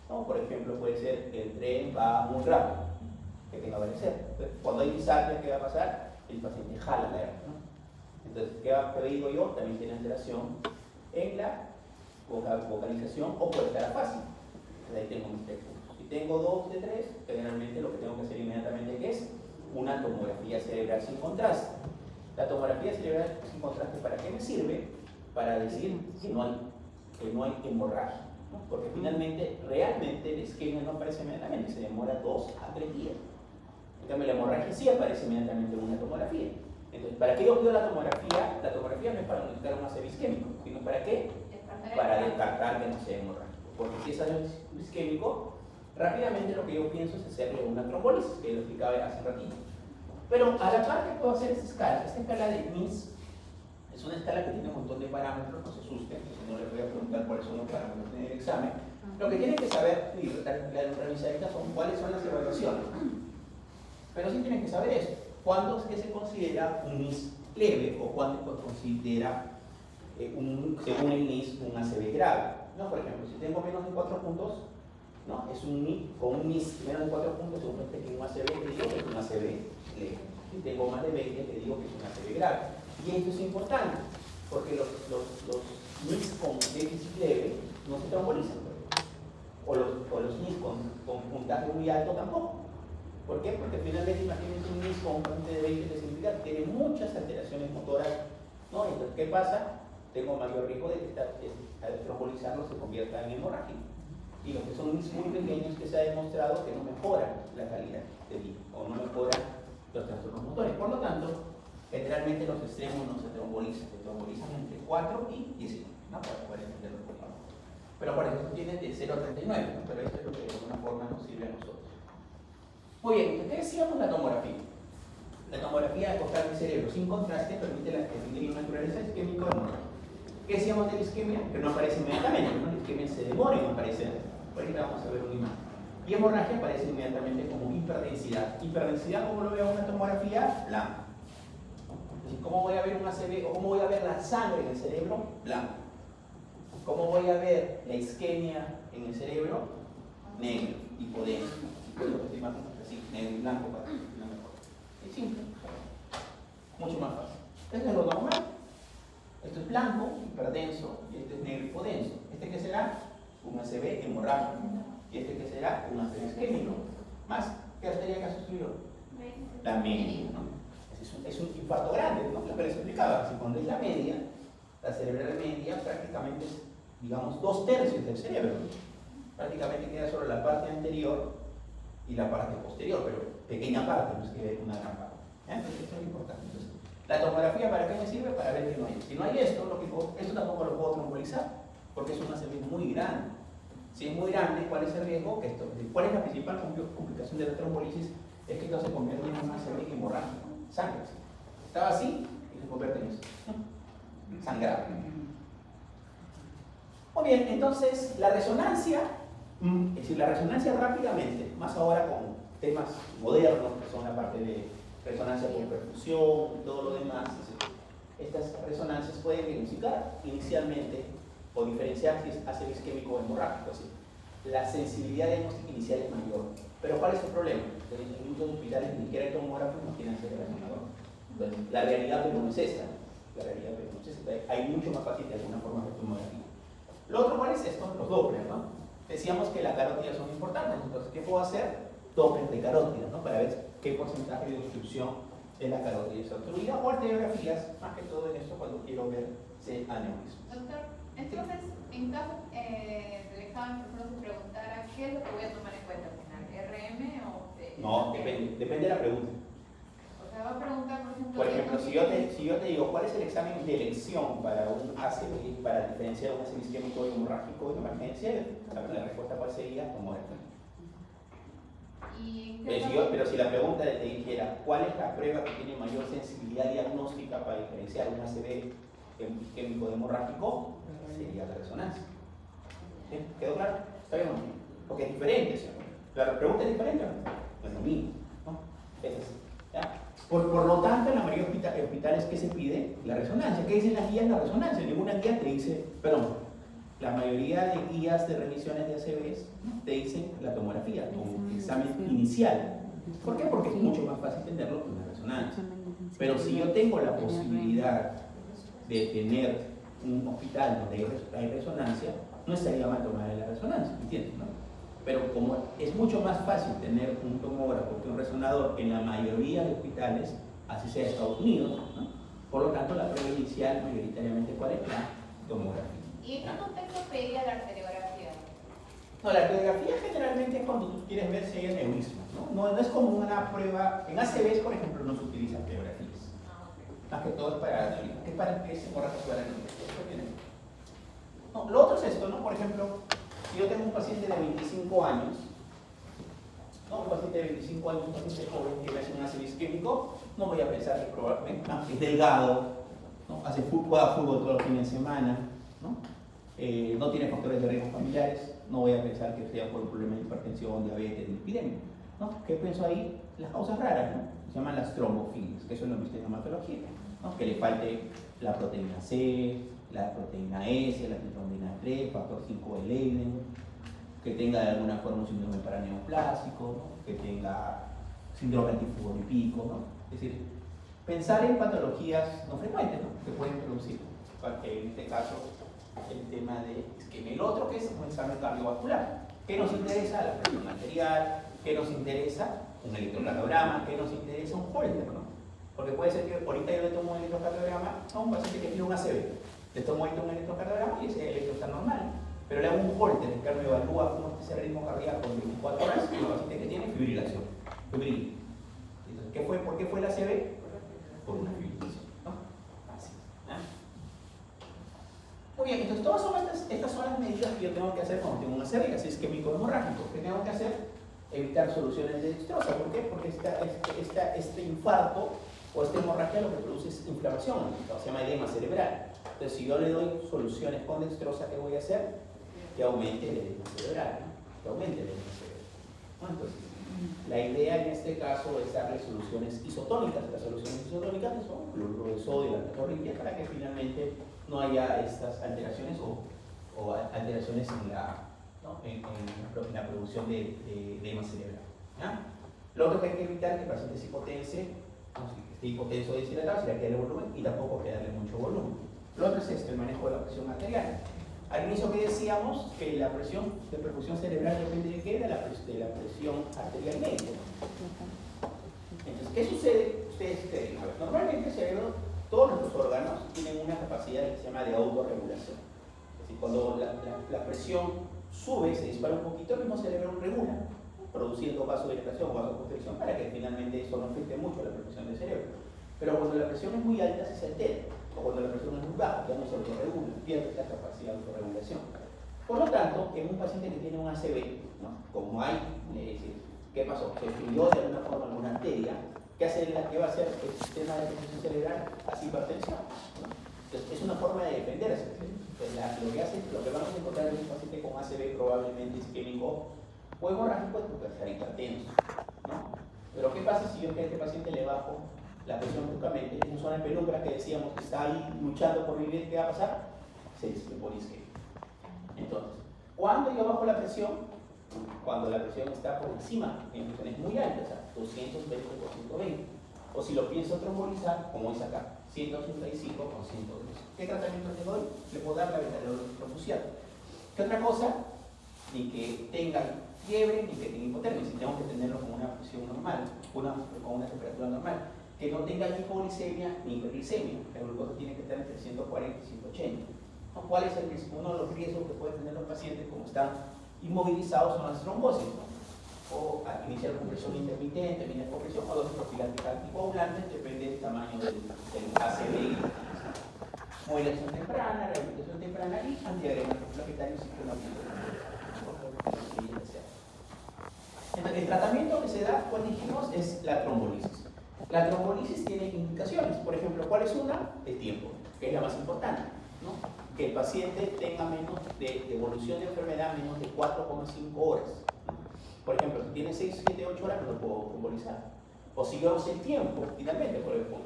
¿no? Por ejemplo, puede ser que el tren va muy rápido, que tenga varias R. Entonces, cuando hay disartria, ¿qué va a pasar? El paciente jala la R, ¿no? Entonces, ¿qué digo yo? También tiene alteración en la vocalización o puede estar fácil. Entonces, ahí tengo mis 3 puntos. Si tengo 2 de 3, generalmente lo que tengo que hacer inmediatamente es una tomografía cerebral sin contraste. La tomografía cerebral sin contraste, ¿para qué me sirve? Para decir que no hay hemorragia, ¿no? Porque finalmente, realmente, la isquemia no aparece inmediatamente, se demora 2 a 3 días. En cambio, la hemorragia sí aparece inmediatamente en una tomografía. Entonces, ¿para qué yo pido la tomografía? La tomografía no es para notificar un ACV isquémico, sino ¿para qué? Para descartar que no sea hemorrágico. Porque si es ACV isquémico, rápidamente lo que yo pienso es hacerle una trombolisis, que lo explicaba hace un ratito. Pero a la par que puedo hacer esa escala de NIS es una escala que tiene un montón de parámetros, no se asusten, si no les voy a preguntar cuáles son los parámetros en el examen. Lo que tienen que saber y revisar ahorita son cuáles son las evaluaciones. Pero sí tienen que saber eso. ¿Cuándo es que se considera un NIS leve o cuándo se considera, según el NIS, un ACV grave? ¿No? Por ejemplo, si tengo menos de 4 puntos, ¿no? Es un NIS, con un NIS menos de 4 puntos, según este que es un ACV, le digo que es un ACV leve. Si tengo más de 20, le digo que es un ACV grave. Y esto es importante, porque los NIS con déficit leve no se trombolizan, o los NIS con puntaje muy alto tampoco. ¿Por qué? Porque finalmente, imagínense un NIS con un puntaje de 20 decimilidad, tiene muchas alteraciones motoras, ¿no? Entonces, ¿qué pasa? Tengo mayor riesgo de que al trombolizarlo se convierta en hemorrágico. Y los que son NIS muy pequeños, que se ha demostrado que no mejoran la calidad de vida o no mejoran los trastornos motores. Por lo tanto, generalmente los extremos no se trombolizan entre 4 y 19, ¿no? Para poder entenderlo un poquito. Pero por ejemplo, tienen de 0 a 39, ¿no? Pero esto es lo que de alguna forma nos sirve a nosotros. Muy bien, ¿qué decíamos la tomografía? La tomografía de costal del cerebro sin contraste permite la definir la naturaleza isquémica o no. ¿Qué decíamos de la isquemia? Que no aparece inmediatamente, ¿no? La isquemia se demora en aparecer. Ahorita vamos a ver una imagen. Y hemorragia aparece inmediatamente como hiperdensidad. Hiperdensidad, ¿cómo lo veo en una tomografía? Blanco. Es decir, ¿cómo voy a ver un ACV o cómo voy a ver la sangre en el cerebro? Blanco. ¿Cómo voy a ver la isquemia en el cerebro? Negro, hipodenso. Así, negro y blanco para que no mejor. Es simple. Mucho más fácil. Esto es lo normal. Esto es blanco, hiperdenso, y este es negro, hipodenso. ¿Este qué será? Un ACV hemorrágico. ¿Y este qué será? Un ACV isquémico. Más, ¿qué arteria que ha sustituido? La media, ¿no? Es un infarto grande, ¿no? Lo que les explicaba. Si cuando es la media, la cerebral media prácticamente es, digamos, 2/3 del cerebro. Prácticamente queda solo la parte anterior y la parte posterior, pero pequeña parte, no es que una gran parte. Entonces, esto es importante. Entonces, la tomografía, ¿para qué me sirve? Para ver que no hay. Si no hay esto, esto tampoco lo puedo trombolizar, porque es una ACV muy grande. Si es muy grande, ¿cuál es el riesgo? ¿Cuál es la principal complicación de la trombolisis? Es que esto se convierte en una ACV hemorrágica, sangre. Estaba así y se convierte en eso. Sangrado. Muy bien, entonces la resonancia, es decir, la resonancia rápidamente, más ahora con temas modernos, que son la parte de resonancia por perfusión y todo lo demás, estas resonancias pueden diagnosticar inicialmente o diferenciar si es ACV isquémico o hemorrágico. Es decir, la sensibilidad diagnóstica inicial es mayor. Pero ¿cuál es el problema? En muchos hospitales ni siquiera el tomógrafo no tienen ese resonador. Entonces, la realidad pero no es esta. La realidad pero no es esta. Hay mucho más fácil de alguna forma de tomografía. Lo otro, ¿cuál es esto? Los Doppler, ¿no? Decíamos que las carótidas son importantes, entonces, ¿qué puedo hacer? Doppler de carótida, ¿no? Para ver qué porcentaje de obstrucción de la carótida está obstruida, o arteriografías, más que todo en esto cuando quiero ver si aneurismas. Doctor, entonces, en caso del examen, por ejemplo, se preguntara qué es lo que voy a tomar en cuenta al final, RM o No, depende de la pregunta. O sea, va a preguntar, por ejemplo, Por ejemplo, si yo te digo, ¿cuál es el examen de elección para un ACV, para diferenciar un ACV isquémico y hemorrágico en emergencia? La respuesta cuál sería, tomografía. Pero si la pregunta te dijera, ¿cuál es la prueba que tiene mayor sensibilidad diagnóstica para diferenciar un ACV isquémico de hemorrágico? Sería la resonancia. ¿Sí? ¿Quedó claro? ¿Está bien o no? Porque es diferente, ¿sí? La pregunta es diferente, ¿no? Es lo mismo, ¿no? ¿Ya? Por lo tanto, en la mayoría de hospitales, ¿qué se pide? La resonancia. ¿Qué dicen las guías? La resonancia. Ninguna guía te dice, perdón, la mayoría de guías de revisiones de ACVs te dicen la tomografía como examen inicial. ¿Por qué? Porque es mucho más fácil tenerlo con la resonancia. Pero si yo tengo la posibilidad de tener un hospital donde hay resonancia, no estaría mal tomar la resonancia, ¿entiendes? ¿No? Pero como es mucho más fácil tener un tomógrafo que un resonador en la mayoría de hospitales, así sea Estados Unidos, ¿no? Por lo tanto la prueba inicial mayoritariamente, ¿cuál es? La tomografía. ¿Y en qué contexto pediría la arteriografía? No, la arteriografía generalmente es cuando tú quieres ver si hay aneurismas, ¿no? No es como una prueba, en ACVs por ejemplo no se utiliza arteriografías. Más que todo es para aneurismas. ¿Qué para qué se borra para aneurismas? No, lo otro es esto, ¿no? Por ejemplo, si yo tengo un paciente de 25 años, ¿no? Un paciente de 25 años, un paciente joven que me hace un ACV isquémico, no voy a pensar que probablemente es delgado, ¿no? Juega fútbol todos los fines de semana, ¿no? No tiene factores de riesgo familiares, no voy a pensar que sea por un problema de hipertensión, diabetes, lipidemia, ¿no? ¿Qué pienso ahí? Las causas raras, ¿no? Se llaman las trombofilias, que eso lo viste en hematología, ¿no? Que le falte la proteína C, la proteína S, la tripromina 3, factor 5 de Leiden, que tenga de alguna forma un síndrome paraneoplásico, ¿no? Que tenga síndrome antifosfolipídico, ¿no? Es decir, pensar en patologías no frecuentes, ¿no? Que pueden producir, en este caso, el tema de isquemia. El otro que es un examen cardiovascular. ¿Qué nos interesa? La presión arterial. ¿Qué nos interesa? Un electrocardiograma. ¿Qué nos interesa? Un Holter, ¿no? Porque puede ser que ahorita yo le tomo un electrocardiograma a un paciente que tiene un ACV. Le tomo ahorita un electrocardiograma y ese electro está normal. Pero le hago un Holter, el que me evalúa cómo es ese ritmo cardíaco en 24 horas y el paciente que tiene fibrilación. Entonces, ¿por qué fue el ACV? Por una fibrilación, ¿no? Así. ¿Ah? Muy bien, entonces todas estas son las medidas que yo tengo que hacer cuando tengo un ACV, así es isquémico hemorrágico. ¿Qué tengo que hacer? Evitar soluciones de dextrosa. ¿Por qué? Porque este infarto o esta hemorragia lo que produce es inflamación, se llama edema cerebral. Entonces, si yo le doy soluciones con dextrosa, ¿qué voy a hacer? Que aumente el edema cerebral, ¿no? Que aumente el edema cerebral, ¿no? Entonces, la idea en este caso es darle soluciones isotónicas. Las soluciones isotónicas son cloruro de sodio y la tenorritia para que finalmente no haya estas alteraciones o alteraciones en la producción de edema cerebral, ¿ya? Lo otro que hay que evitar es que el paciente se hipotense, no, si esté hipotenso o deshidratado, si le queda el volumen y tampoco quedarle mucho volumen. Lo otro es esto, el manejo de la presión arterial. Al inicio que decíamos que la presión de perfusión cerebral depende de qué, de la presión arterial media. Entonces, ¿qué sucede? Ustedes creen, a ver, normalmente el cerebro, todos nuestros órganos tienen una capacidad que se llama de autorregulación. Es decir, cuando la presión sube, se dispara un poquito, el mismo cerebro regula, produciendo vasodilatación o vasoconstricción para que finalmente eso no afecte mucho la presión del cerebro. Pero cuando la presión es muy alta, se altera. O cuando la presión es muy baja, ya no se autorregula, pierde la capacidad de autorregulación. Por lo tanto, en un paciente que tiene un ACV, ¿no? Como hay, ¿qué pasó? Se estudió de alguna forma alguna arteria, ¿qué va a hacer el sistema de perfusión cerebral? Hace hipertensión, ¿no? Entonces, es una forma de defenderse. Lo que vamos a encontrar en un paciente con ACV probablemente isquémico o hemorrágico es porque está hipertenso, ¿no? Pero ¿qué pasa si yo a este paciente le bajo la presión bruscamente? Es una zona de penumbra que decíamos que está ahí luchando por vivir, ¿qué va a pasar? Se pone isquémico. Entonces, cuando yo bajo la presión, cuando la presión está por encima, en presiones muy altas, o sea, 220 por 120, O si lo pienso trombolizar, como es acá, 185 con 110. ¿Qué tratamiento le doy? Le puedo dar la beta-hidroxiprofusión. ¿Qué otra cosa? Ni que tengan fiebre, ni que tengan hipotermia, si tengo que tenerlo con una presión normal, con una temperatura normal. Que no tenga ni hipoglicemia ni hiperglicemia. La glucosa tiene que estar entre 140 y 180. ¿No? ¿Cuál es el riesgo? Uno de los riesgos que pueden tener los pacientes como están inmovilizados son las trombosis, ¿no? O al iniciar compresión intermitente, mediante compresión, o dosis profiláctica anticoagulantes, depende del tamaño del ACV. Movilización temprana, rehabilitación temprana y antiagregantes plaquetarios y entonces, el tratamiento que se da, como dijimos, es la trombolisis. La trombolisis tiene indicaciones. Por ejemplo, ¿cuál es una? El tiempo, que es la más importante, ¿no? Que el paciente tenga menos de evolución de enfermedad, menos de 4,5 horas. Por ejemplo, si tiene 6, 7, 8 horas, no lo puedo trombolizar. O si yo sé el tiempo, finalmente, por ejemplo,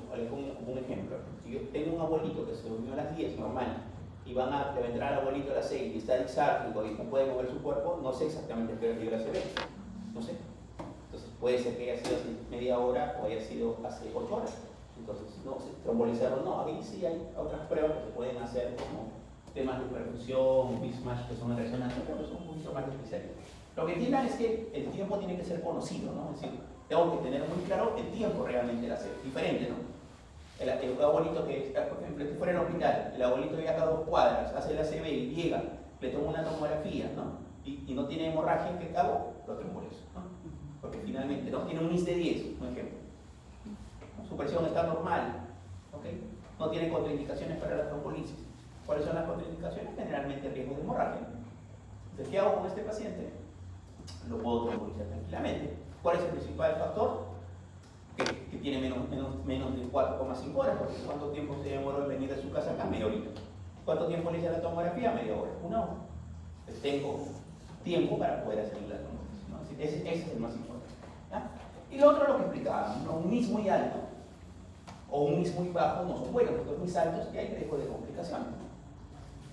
un ejemplo. Si yo tengo un abuelito que se durmió a las 10, normal, y le va a entrar al abuelito a las 6 y está disártrico y no puede mover su cuerpo, no sé exactamente qué hora se ve. No sé. Entonces puede ser que haya sido hace media hora o haya sido hace 8 horas. Entonces, no sé, trombolizarlo no. Aquí sí hay otras pruebas que se pueden hacer como temas de perfusión, mismatch que son en resonancia, pero son un poquito más especiales. Lo que entiendan es que el tiempo tiene que ser conocido, ¿no? Es decir, tengo que tener muy claro el tiempo realmente de la ACV. Diferente, ¿no? El abuelito que, por ejemplo, que fuera en el hospital, el abuelito vive acá a 2 cuadras, hace la ACV y llega, le toma una tomografía, ¿no? Y no tiene hemorragia, ¿qué hago? Lo trombolizo, ¿no? Porque finalmente no tiene un IS de 10, por ejemplo. Su presión está normal, ¿ok? No tiene contraindicaciones para la trombolisis. ¿Cuáles son las contraindicaciones? Generalmente riesgo de hemorragia. Entonces, ¿qué hago con este paciente? Lo puedo trombolizar tranquilamente. ¿Cuál es el principal factor? Que tiene menos de 4,5 horas, porque ¿cuánto tiempo se demoró en venir de su casa acá? Media horita. ¿Cuánto tiempo le hice la tomografía? Media hora, 1 hora. Entonces tengo tiempo para poder hacer la tomografía, ¿no? Ese es el más importante, ¿ya? Y lo otro es lo que explicaba, ¿no? Un MIS muy alto o un MIS muy bajo no son buenos, porque los MIS altos ya hay riesgo de complicaciones.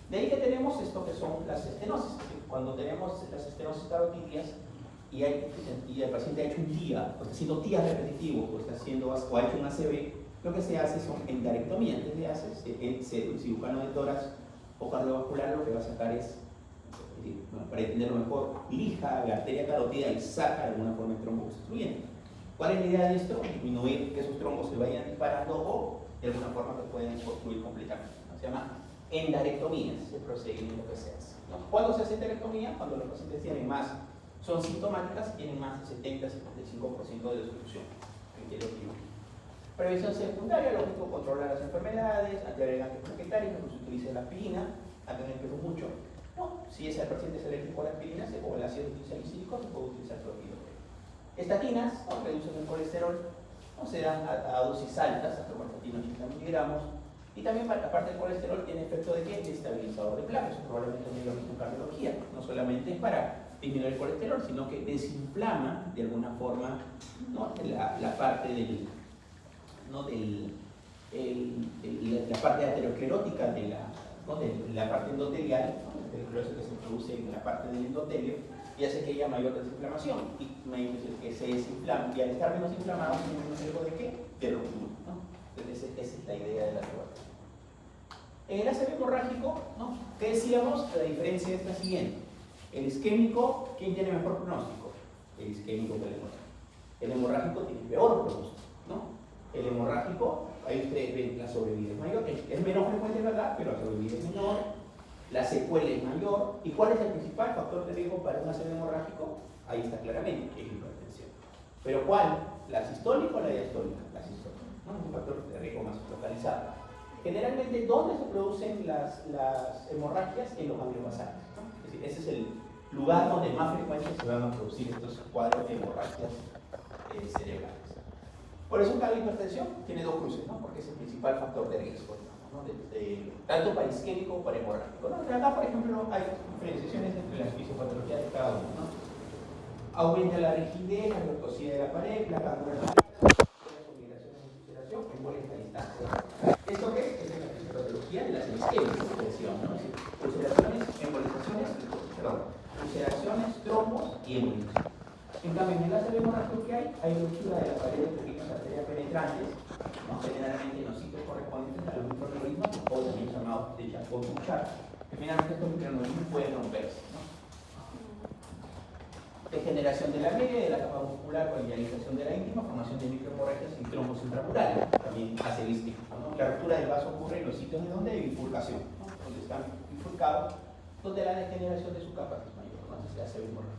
De ahí que tenemos esto que son las estenosis. Cuando tenemos las estenosis carotídeas y el paciente ha hecho un TIA, o está haciendo TIA repetitivo, o ha hecho un ACV, lo que se hace son endarectomías. Antes de hacer, el cirujano de tórax o cardiovascular lo que va a sacar es, bueno, para entenderlo mejor, lija la arteria carótida y saca de alguna forma el trombo obstruyente. ¿Cuál es la idea de esto? Disminuir que esos trombos se vayan disparando o de alguna forma que pueden obstruir completamente, ¿no? Se llama endarectomía, es el procedimiento que se hace, ¿no? ¿Cuándo se hace endarectomía? Cuando los pacientes tienen más, son sintomáticas y tienen más de 70-75% de destrucción. Prevención secundaria, lógico, controlar las enfermedades, antiagregantes plaquetarios, no se utiliza la aspirina, acá en el Perú mucho. No, si ese paciente es alérgico a la aspirina, o el ácido salicílico, se puede utilizar clorhidroquino. Estatinas, ¿no? Reducen el colesterol, no se dan a dosis altas, hasta 80 miligramos. Y también, aparte del colesterol, tiene efecto de ¿qué? De estabilizador de placas. Probablemente no lo mismo en cardiología. No solamente es para disminuir el colesterol, sino que desinflama de alguna forma, ¿no? la parte del, ¿no? la parte aterosclerótica de la parte endotelial, ¿no? El aterosclerosis que se produce en la parte del endotelio y hace que haya mayor desinflamación y que se desinflame. Y al estar menos inflamado, tiene menos riesgo de ¿qué? De ruptura, ¿no? Entonces, esa es la idea de la terapia. En el ACV hemorrágico, ¿no? ¿Qué decíamos? La diferencia es la siguiente. El isquémico, ¿quién tiene mejor pronóstico? El isquémico que el hemorrágico. El hemorrágico tiene peor pronóstico, ¿no? El hemorrágico, ahí ustedes ven, la sobrevida es mayor, es menos frecuente, ¿verdad? Pero la sobrevida es menor, la secuela es mayor. ¿Y cuál es el principal factor de riesgo para un ACV hemorrágico? Ahí está claramente, es la hipertensión. ¿Pero cuál? ¿La sistólica o la diastólica? La sistólica, ¿no? Es un factor de riesgo más localizado. Generalmente, ¿dónde se producen las hemorragias? En los ganglios basales, ¿no? Es decir, ese es el lugar donde más frecuentes se van a producir estos cuadros de hemorragias cerebrales. Por eso cada hipertensión tiene 2 cruces, ¿no? Porque es el principal factor de riesgo, ¿no? Tanto para isquémico como para hemorrágico, ¿no? Pero acá, por ejemplo, hay diferenciaciones entre las fisiopatologías de cada uno, ¿no? Aumenta la rigidez, la leucosidad de la pared, la cánula, embolia a distancia. ¿Esto qué es? Es la fisiopatología de las isquémicas, ¿no? Es decir, ulceraciones, embolizaciones, ulceraciones, trombos y embolizaciones. En cambio, en el ACV hemorrágico que hay ruptura de la pared de pequeñas arterias penetrantes o escuchar, que finalmente estos microorganismos pueden romperse, ¿no? Degeneración de la media, de la capa muscular con idealización de la íntima, formación de microhemorragias y trombos intramurales, también acevísticos, ¿no? La ruptura del vaso ocurre en los sitios de donde hay bifurcación, ¿no? Donde están bifurcados, donde la degeneración de su capa es mayor, ¿no? Entonces se hace hemorragia.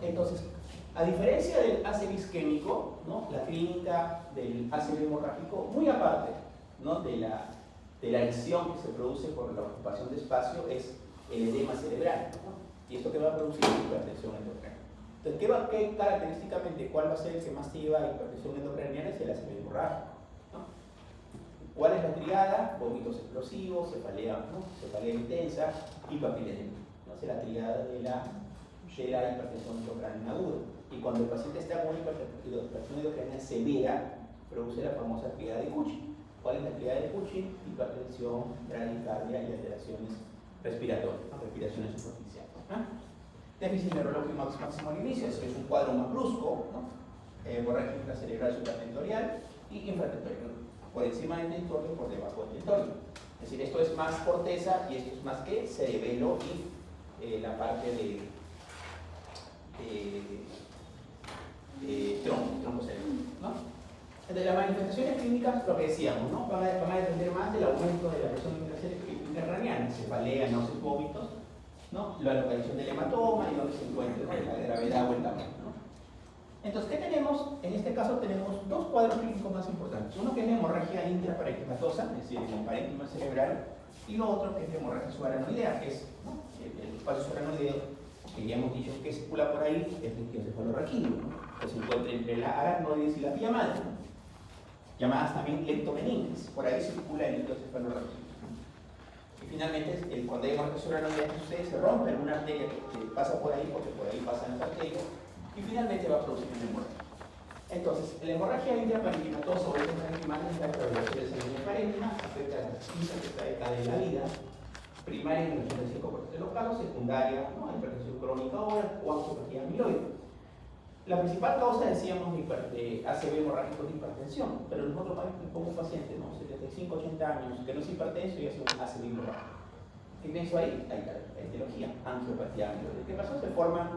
Entonces, a diferencia del ACV isquémico, ¿no? La clínica del ACV hemorrágico, muy aparte, ¿no? de la lesión que se produce por la ocupación de espacio, es el edema cerebral, ¿no? Y esto que va a producir hipertensión endocrinal. Entonces, ¿qué característicamente cuál va a ser el que más te lleva a hipertensión endocrinal? Es el ACV hemorrágico, ¿no? ¿Cuál es la triada? Vómitos explosivos, cefalea, ¿no? Cefalea intensa y papiledemia, ¿no? Es la triada de la hipertensión endocrinal aguda. Y cuando el paciente está con hipertensión endocrinal severa, produce la famosa triada de Cushing. ¿Cuál es la triada de Cushing? Hipertensión, bradicardia y alteraciones respiratorias, ¿no? Respiraciones superficiales. Déficit neurológico máximo al inicio, es un cuadro más brusco, ¿no? Hemorragia intracerebral supratentorial y infratentorial, por encima del tentorio y por debajo del tentorio. Es decir, esto es más corteza y esto es más que cerebelo y la parte de tronco cerebral, ¿no? Entonces, las manifestaciones clínicas, lo que decíamos, ¿no? Van a depender más del aumento de la presión intracraniana, cefalea, náuseas, vómitos, ¿no? La localización del hematoma y donde se encuentre, ¿no? La gravedad o el tamaño, ¿no? Entonces, ¿qué tenemos? En este caso tenemos dos cuadros clínicos más importantes. Uno que es la hemorragia intraparenquimatosa, es decir, el parénquima cerebral, y lo otro que es la hemorragia subaranoidea, que es, ¿no? El espacio subaranoideo, que ya hemos dicho que circula por ahí, es el encefalorraquídeo, ¿no? Que se encuentra entre la aracnoides y la vía madre, ¿no? Llamadas también leptomeninges. Por ahí circula el líquido cefalorraquídeo. Y finalmente, cuando hay hemorragia subaranoidea, se rompe una arteria que pasa por ahí, porque por ahí pasan las arterias, y finalmente va a producir una hemorragia. Entonces, la hemorragia intraparenquimatosa o intraparenquimal es la coagulación del sangre parénquima, afecta a la quinta década de la vida, primaria en el 85% de los casos, secundaria, ¿no? Hipertensión crónica o angiopatía amiloide. La principal causa, decíamos, de ACV hemorrágico es hipertensión, pero nosotros hay pocos pacientes, ¿no? 75, 80 años, que no es hipertenso y hace un ACV hemorrágico. ¿Qué pienso ahí? La etiología, angiopatía amiloide. ¿Qué pasó? Se forman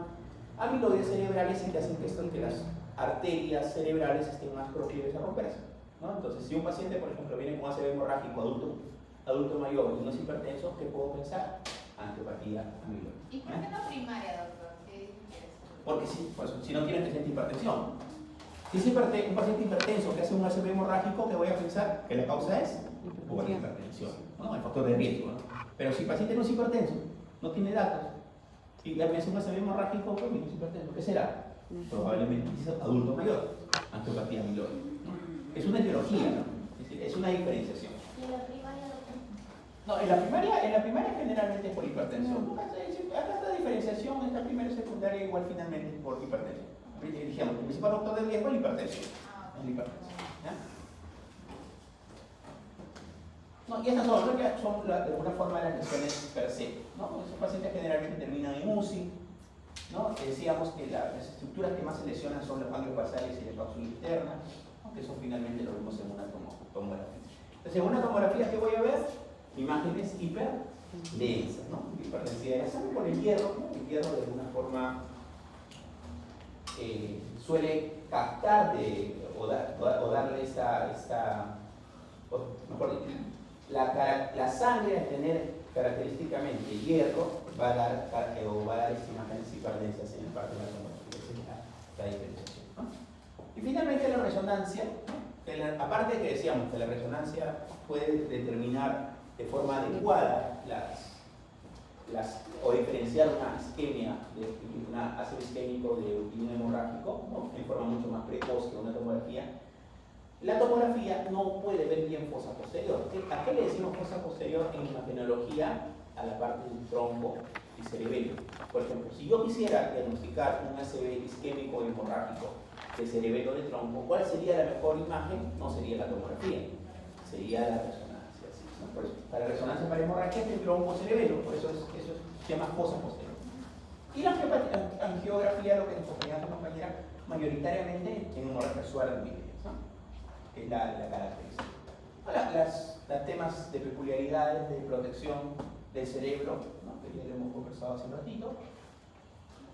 amiloides cerebrales y que hacen que las arterias cerebrales estén más proclives a romperse, ¿no? Entonces, si un paciente, por ejemplo, viene con ACV hemorrágico adulto mayor y no es hipertenso, ¿qué puedo pensar? Angiopatía amiloide. ¿Y por qué no primaria, doctor? Porque si no tiene paciente hipertensión. Si es un paciente hipertenso que hace un ACV hemorrágico, ¿qué voy a pensar? Que la causa es hipertensión, ¿no? El factor de riesgo, ¿no? Pero si el paciente no es hipertenso, no tiene datos, y le hace un ACV hemorrágico, pues es hipertenso. ¿Qué será? Probablemente es adulto mayor, angiopatía amiloide, ¿no? Es una etiología, ¿no? Es decir, es una diferenciación. ¿Y la primaria, doctor? No, en la primaria generalmente es por hipertensión. Acá esta diferenciación entre primaria y secundaria igual finalmente es por hipertensión. Dijimos, el principal factor de riesgo es la hipertensión. Es la hipertensión, ¿ya? No, y estas son de alguna forma las lesiones per se, ¿no? Esos pacientes generalmente terminan en UCI, ¿no? Decíamos que las estructuras que más se lesionan son los ganglios basales y la cápsula interna, ¿no? Que eso finalmente lo vemos en una tomografía. Entonces, en una tomografía, ¿qué voy a ver? Imágenes hiperdensas, ¿no? Hiperdensidad de la sangre por el hierro, ¿no? El hierro de alguna forma suele captar o darle la sangre al tener característicamente hierro va a dar estas imágenes hiperdensas en el parte de la tomografía. Esa es la diferenciación, ¿no? Y finalmente la resonancia, ¿no? Aparte de que decíamos que la resonancia puede determinar de forma adecuada o diferenciar una isquemia de una ACV isquémico y un hemorrágico, ¿no? En forma mucho más precoz que una tomografía. La tomografía no puede ver bien fosa posterior. ¿A qué le decimos fosa posterior en imagenología? A la parte del tronco y cerebelo. Por ejemplo, si yo quisiera diagnosticar un ACV isquémico o hemorrágico de cerebelo de tronco, ¿cuál sería la mejor imagen? No sería la tomografía, sería la resonancia. ¿Sí? ¿No? Por eso, para la resonancia para hemorragia es el tronco cerebelo, por eso se llama fosa posterior. Y la angiografía, lo que nos acompañaba la compañera, mayoritariamente en hemorragia subaranoidea, ¿no? Que es la característica. Ahora, la temas de peculiaridades de protección del cerebro, ¿no? Que ya lo hemos conversado hace un ratito.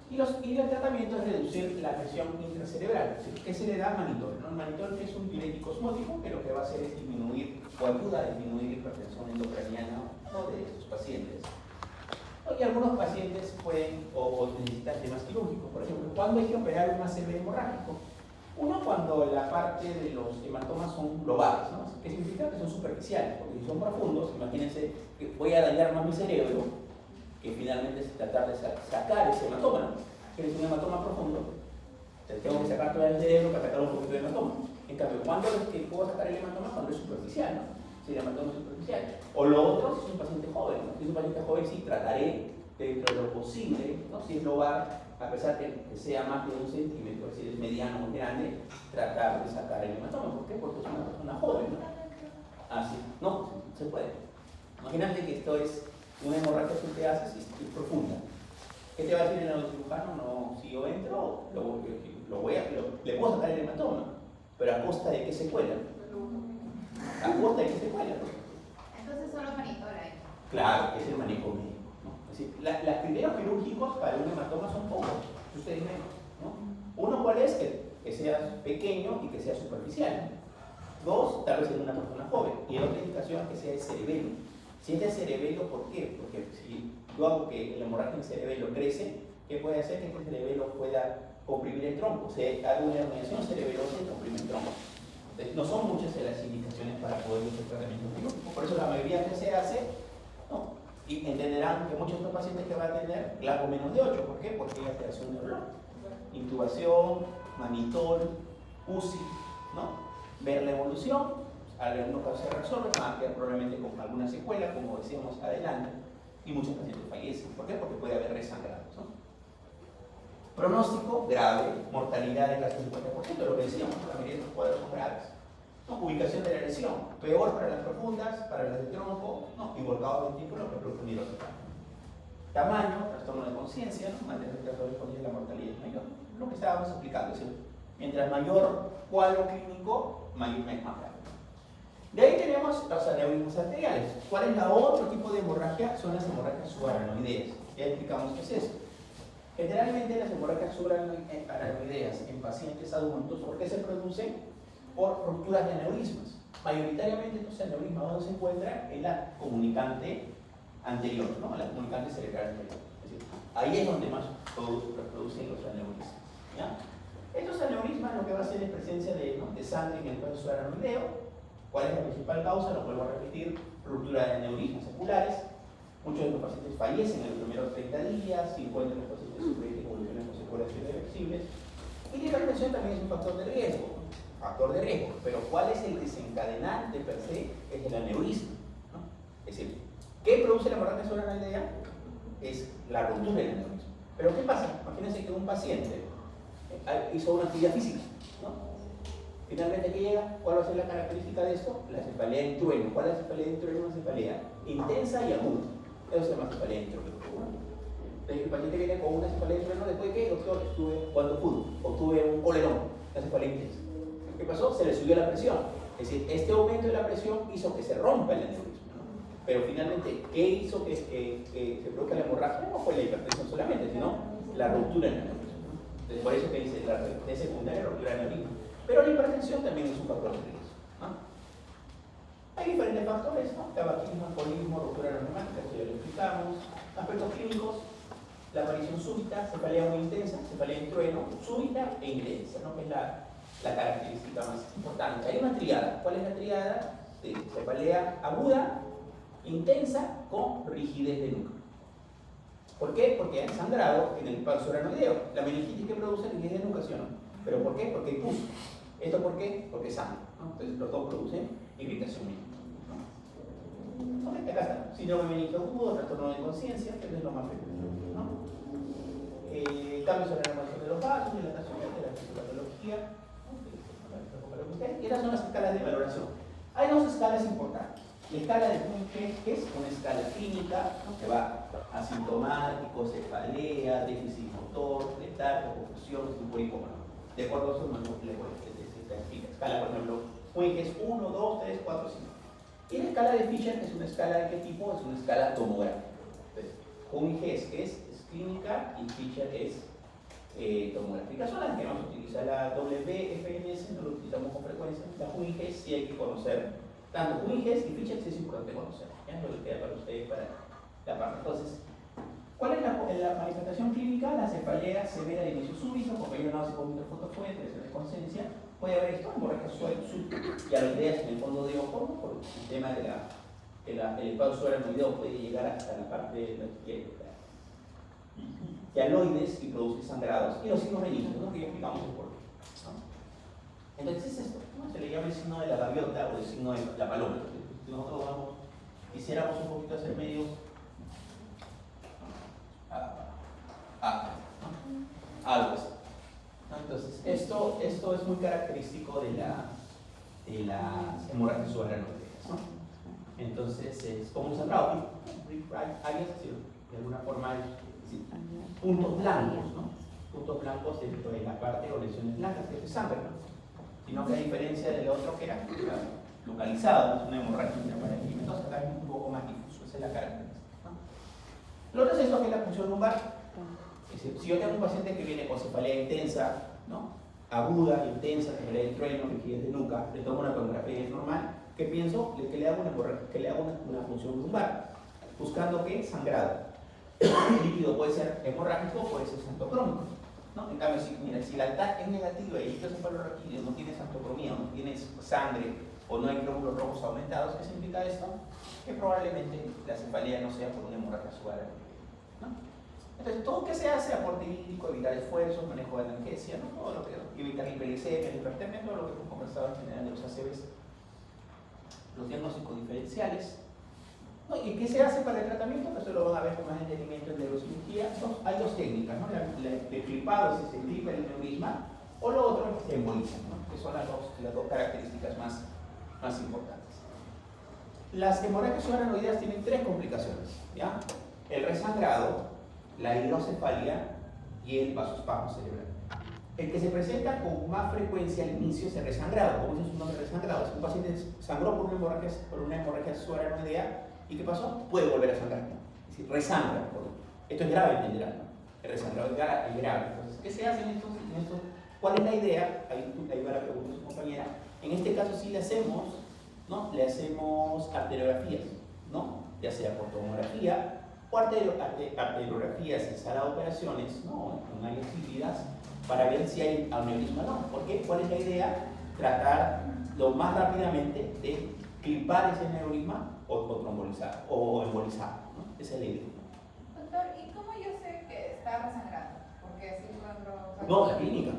Y el tratamiento es reducir la presión intracerebral. ¿Qué se le da? Manitol, ¿no? El manitol es un diurético osmótico que lo que va a hacer es disminuir o ayuda a disminuir la hipertensión endocraniana, ¿no?, de estos pacientes. Y algunos pacientes pueden o necesitan temas quirúrgicos. Por ejemplo, ¿cuándo hay que operar un ACV hemorrágico? Uno, cuando la parte de los hematomas son globales, ¿no? ¿Qué significa? Que son superficiales, porque si son profundos, imagínense que voy a dañar más mi cerebro, que finalmente es tratar de sacar ese hematoma, ¿no? Si es un hematoma profundo, tengo que sacar todo el cerebro para sacar un poquito de hematoma. En cambio, ¿cuándo es que puedo sacar el hematoma? Cuando es superficial, ¿no? Si el hematoma es superficial. O lo otro, si es un paciente joven, ¿no? Si es un paciente joven, sí trataré dentro de lo posible, ¿no? Si es lobar, a pesar de que sea más de 1 centímetro, si es mediano o grande, tratar de sacar el hematoma. ¿Por qué? Porque es una persona joven, ¿no? Así, no, se puede. Imagínate que esto es una hemorragia que te haces y es profunda. ¿Qué te va a decir el neurocirujano? No, si yo entro, le puedo sacar el hematoma, pero a costa de qué secuela. A costa de qué secuela. Entonces solo manitol ahí. Claro, es el manejo médico, ¿no? Es decir, los criterios quirúrgicos para un hematoma son pocos, ustedes ven, ¿no? Uno, ¿cuál es? Que sea pequeño y que sea superficial. Dos, tal vez en una persona joven. Y la otra indicación es que sea de cerebelo. Si es de cerebelo, ¿por qué? Porque si yo hago que la hemorragia en cerebelo crece, ¿qué puede hacer? Que este cerebelo pueda comprimir el tronco. O sea, hago una herniación cerebelosa y comprime el tronco. Entonces, no son muchas las indicaciones para poder hacer tratamiento quirúrgico. Por eso la mayoría que se hace, ¿no? Y entenderán que muchos de estos pacientes que van a tener largo menos de 8. ¿Por qué? Porque hay alteración neurológica. Intubación, manitol, UCI, ¿no? Ver la evolución. Algunos casos se resuelven, van a quedar probablemente con alguna secuela, como decíamos adelante, y muchos pacientes fallecen. ¿Por qué? Porque puede haber resangrados, ¿no? Pronóstico grave, mortalidad de casi el 50%, lo que decíamos, la mayoría de los cuadros son graves. ¿No? Ubicación de la lesión, peor para las profundas, para las de tronco, ¿no? Y volcado ventículo que produce nirotocardia. Tamaño, trastorno de conciencia, ¿no? Mantener el trastorno de conciencia, la mortalidad es mayor. Lo que estábamos explicando, es decir, mientras mayor cuadro clínico, mayor es más grave. De ahí tenemos los aneurismas arteriales. ¿Cuál es la otro tipo de hemorragia? Son las hemorragias subaranoideas. Ya explicamos qué es eso. Generalmente las hemorragias subaranoideas en pacientes adultos, ¿por qué se producen? Por rupturas de aneurismas. Mayoritariamente estos aneurismas, ¿dónde se encuentran? En la comunicante anterior, ¿no? En la comunicante cerebral anterior. Es decir, ahí es donde más producen los aneurismas, ¿ya? Estos aneurismas lo que va a hacer es presencia de sangre en el vaso subaranoideo. ¿Cuál es la principal causa? Lo vuelvo a repetir, ruptura de aneurismas seculares. Muchos de los pacientes fallecen en los primeros 30 días, 50 de los pacientes sufren evoluciones con secuelas irreversibles. Y la hipertensión también es un factor de riesgo, pero ¿cuál es el desencadenante per se? Es el aneurisma, ¿no? Es decir, ¿qué produce la hemorragia subaranoidea? Es la ruptura del aneurisma. Pero ¿qué pasa? Imagínense que un paciente hizo una actividad física, ¿no? Finalmente, ¿qué llega? ¿Cuál va a ser la característica de esto? La cefalea en trueno. ¿Cuál es la cefalea en trueno? Una cefalea intensa y aguda. Eso se llama cefalea en trueno. Entonces, el paciente viene con una cefalea en trueno después de que, doctor, estuve jugando fútbol o tuve un colerón, la cefalea intensa. ¿Qué pasó? Se le subió la presión. Es decir, este aumento de la presión hizo que se rompa el aneurisma, ¿no? Pero finalmente, ¿qué hizo que se produzca la hemorragia? No fue la hipertensión solamente, sino la ruptura del aneurisma, ¿no? Entonces, por eso que dice la secundaria ruptura del aneurisma. Pero la hipertensión también es un factor de riesgo, ¿no? Hay diferentes factores, ¿no? Tabaquismo, alcoholismo, ruptura neumática, eso ya lo explicamos. Aspectos clínicos, la aparición súbita, cefalea muy intensa, cefalea en trueno, súbita e intensa, ¿no? Que es la característica más importante. Hay una triada. ¿Cuál es la triada? Cefalea aguda, intensa, con rigidez de nuca. ¿Por qué? Porque hay sangrado en el pulso subaranoideo. La meningitis que produce rigidez de nuca, ¿sí o no? ¿Pero por qué? Porque hay pus. ¿Esto por qué? Porque es sangre, ¿no? Entonces los dos producen irritación meningitis, ¿no? Ok, acá está. Síndrome meningio agudo, trastorno de conciencia, que es lo más frecuente, ¿no? Cambios en la renovación de los vasos, dilatación de la fisiopatología, ¿no? Y estas son las escalas de valoración. Hay dos escalas importantes. La escala de Funke, que es una escala clínica, ¿no? Que va asintomático, cefalea, déficit motor, letargo, confusión, estupor, de acuerdo a su manual, escala, por ejemplo, que es 1, 2, 3, 4, 5. Y la escala de Fisher es una escala de qué tipo? Es una escala tomográfica. Entonces, Hung-Hess es clínica y Fisher es tomográfica. Son las que vamos a utilizar. La WFMS no lo utilizamos con frecuencia. La Hung-Hess sí hay que conocer. Tanto Hung-Hess y Fisher sí es importante conocer. Ya no le queda para ustedes para la parte. Entonces, ¿cuál es la manifestación clínica? La cefalea severa de inicio súbito, porque no se puede meter fotofuente, presión de conciencia. Puede haber esto, hemorragia y aloideas en el fondo de ojo, por el tema de el espacio subaranoideo puede llegar hasta la parte de aloides y producir sangrados, y los signos benignos, ¿no? Que ya explicamos el porqué, ¿no? Entonces es esto, ¿no? Se le llama el signo de la gaviota o el signo de la paloma. Si nosotros quisiéramos un poquito hacer medio algo así. Entonces, esto es muy característico de las hemorragias subaranoideas, ¿no? Entonces, es como un sangrado, de alguna forma, puntos blancos, ¿no? Puntos blancos dentro de la parte o lesiones blancas que es sangre, ¿no? Sino que a diferencia del otro que era localizado, no es una hemorragia intraparenquima, entonces acá es un poco más difuso, esa es la característica, ¿no? Lo otro es esto que es la punción lumbar. Si yo tengo un paciente que viene con cefalea intensa, ¿no? Aguda, intensa, cefalea del trueno, rigidez de nuca, le tomo una tomografía y es normal, ¿qué pienso? Que le hago una punción lumbar, buscando que sangrado. El líquido puede ser hemorrágico, puede ser santocrómico, ¿no? En cambio, si la TAC es negativa y el líquido cefalorraquídeo no tiene santocromía, no tiene sangre o no hay glóbulos rojos aumentados, ¿qué significa esto? Que probablemente la cefalea no sea por una hemorragia subaranoidea, ¿no? Entonces, todo que se hace, aporte hídrico, evitar esfuerzos, manejo de analgesia, ¿no? Todo lo que evitar hipoglicemia, hipertermia, todo lo que hemos conversado en general de los ACVs, los diagnósticos diferenciales, ¿no? ¿Y qué se hace para el tratamiento? Pues eso lo van a ver con más entendimiento en neurocirugía. Hay dos técnicas, ¿no? El clipado, si se clipa el neurisma, o lo otro es emboliza, ¿no? Que son las dos características más importantes. Las hemorragias subaranoideas tienen tres complicaciones, ¿ya? El resangrado, la hidrocefalia y el vasoespasmo cerebral. El que se presenta con más frecuencia al inicio es el resangrado. Como dice su nombre, resangrado. Si un paciente sangró por una hemorragia subaranoidea, ¿y qué pasó? Puede volver a sangrar, ¿no? Es decir, resangra. Esto es grave en general, ¿no? El resangrado es grave. Entonces, ¿qué se hace en estos? ¿Cuál es la idea? Ahí va la pregunta de su compañera. En este caso sí le hacemos, ¿no? Le hacemos arteriografías, ¿no? Ya sea por tomografía o arteriografías en sala de operaciones, ¿no? Con áreas híbridas, para ver si hay aneurisma o no. ¿Por qué? ¿Cuál es la idea? Tratar lo más rápidamente de clipar ese aneurisma o trombolizar o embolizar, ¿no? Esa es la idea. Doctor, ¿y cómo yo sé que está resangrando? Porque si cuando... No, la clínica.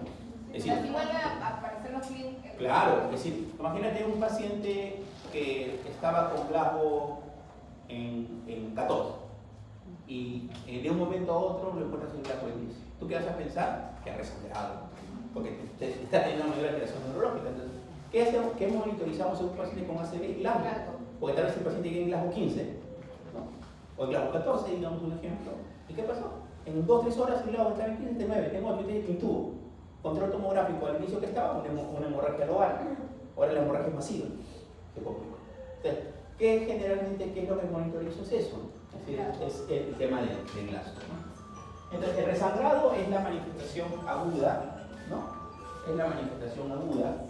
Es decir, si vuelve a aparecer los clínicos... Claro, es decir, imagínate un paciente que estaba con Glasgow en 14 y de un momento a otro lo encuentras en Glasgow en 10. ¿Tú qué vas a pensar? Que ha resangrado, porque te está teniendo una mayor alteración neurológica. Entonces, ¿qué monitorizamos en un paciente con ACV Glasgow? Porque tal vez el paciente llegue en Glasgow 15, ¿no? O en Glasgow 14, digamos un ejemplo. ¿Y qué pasó? En 2 o 3 horas el Glasgow está en 15, 9, tengo que intubo. Control tomográfico al inicio que estaba, una hemorragia lobar. Ahora la hemorragia es masiva. Se complicó. Entonces, ¿qué es lo que monitorizo? Es eso. Es decir, es el tema del Glasgow, ¿no? Entonces, el resangrado es la manifestación aguda, ¿no? Es la manifestación aguda,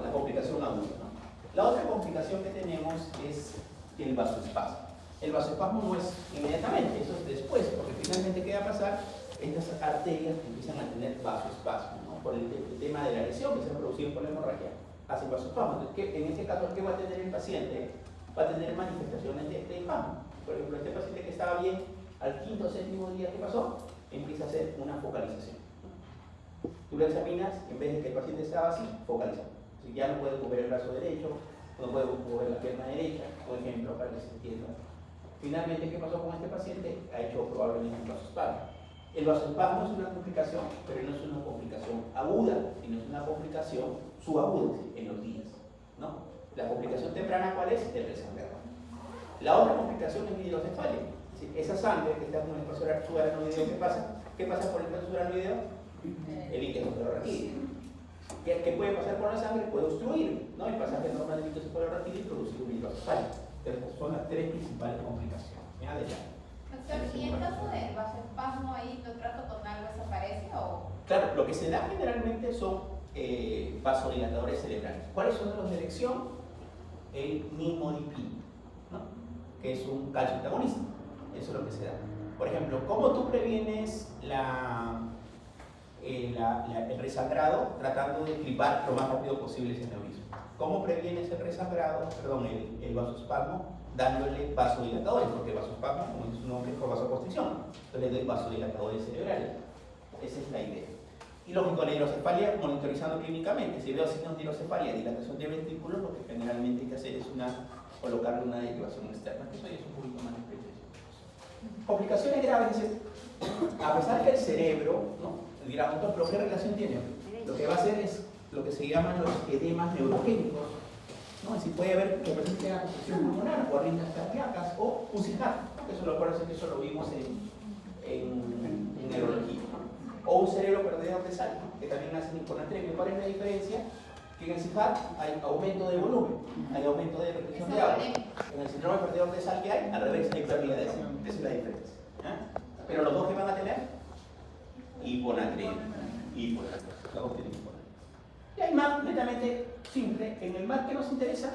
la complicación aguda, ¿no? La otra complicación que tenemos es el vasoespasmo. El vasoespasmo no es inmediatamente, eso es después, porque finalmente, ¿qué va a pasar? Estas arterias empiezan a tener vasoespasmo, ¿no? Por el tema de la lesión que se ha producido por la hemorragia, hace vasoespasmo. Entonces, en este caso, ¿qué va a tener el paciente? Va a tener manifestaciones de espasmo. Por ejemplo, este paciente que estaba bien, al quinto o séptimo día, ¿qué pasó? Empieza a hacer una focalización. Tú lo examinas, en vez de que el paciente estaba así, focaliza. Si ya no puede mover el brazo derecho, no puede mover la pierna derecha, por ejemplo, para que se entienda. Finalmente, ¿qué pasó con este paciente? Ha hecho probablemente un vasoespasmo. El vasoespasmo es una complicación, pero no es una complicación aguda, sino es una complicación subaguda, en los días, ¿no? La complicación temprana, ¿cuál es? El resangrado. La otra complicación es la hidrocefalia. Es decir, esa sangre que está en el espacio subaranoideo, ¿qué pasa? ¿Qué pasa por el espacio subaranoideo? El líquido cefalorraquídeo. que puede pasar por la sangre, puede obstruir, ¿no? El pasaje normal del líquido cefalorraquídeo y producir un hidrocefalia. Entonces, son las tres principales complicaciones. Adelante. Doctor, ¿y en caso de vasoespasmo ahí lo trato con algo, desaparece o...? Claro, lo que se da generalmente son vasodilatadores cerebrales. ¿Cuáles son los de elección? El nimodipino, ¿no? Que es un calcio antagonista. Eso es lo que se da. Por ejemplo, ¿cómo tú previenes el resangrado tratando de clipar lo más rápido posible ese aneurisma? ¿Cómo previenes el resangrado, perdón, el vasoespasmo? Dándole vasodilatadores, porque vasoespasmo, como dice su nombre, es por vasoconstricción. Entonces le doy vasodilatadores cerebrales. Esa es la idea. Y lógico, la hidrocefalia, monitorizando clínicamente. Si veo signos de hidrocefalia, dilatación de ventrículos, lo que generalmente hay que hacer es colocarle una derivación externa, que eso ya es un poquito más específico. Complicaciones graves, a pesar que el cerebro, ¿no? Dirá, pero ¿qué relación tiene? Lo que va a hacer es lo que se llaman los edemas neurogénicos, ¿no? Es decir, puede haber que presente una construcción pulmonar o arritmias cardíacas o fusilar, ¿no? Eso lo acuerdo que eso lo vimos en neurología. O un cerebro perdedor de sal, ¿no? Que también hacen hiponatremia. ¿Cuál es la diferencia? Que en el CIFAT hay aumento de volumen, hay aumento de retención de agua. En el síndrome perdedor de sal que hay, al revés, hay pérdida de agua. Esa es la diferencia. Pero los dos que van a tener, hiponatremia. Los dos tienen hiponatremia. Y hay más netamente simple, en el más que nos interesa,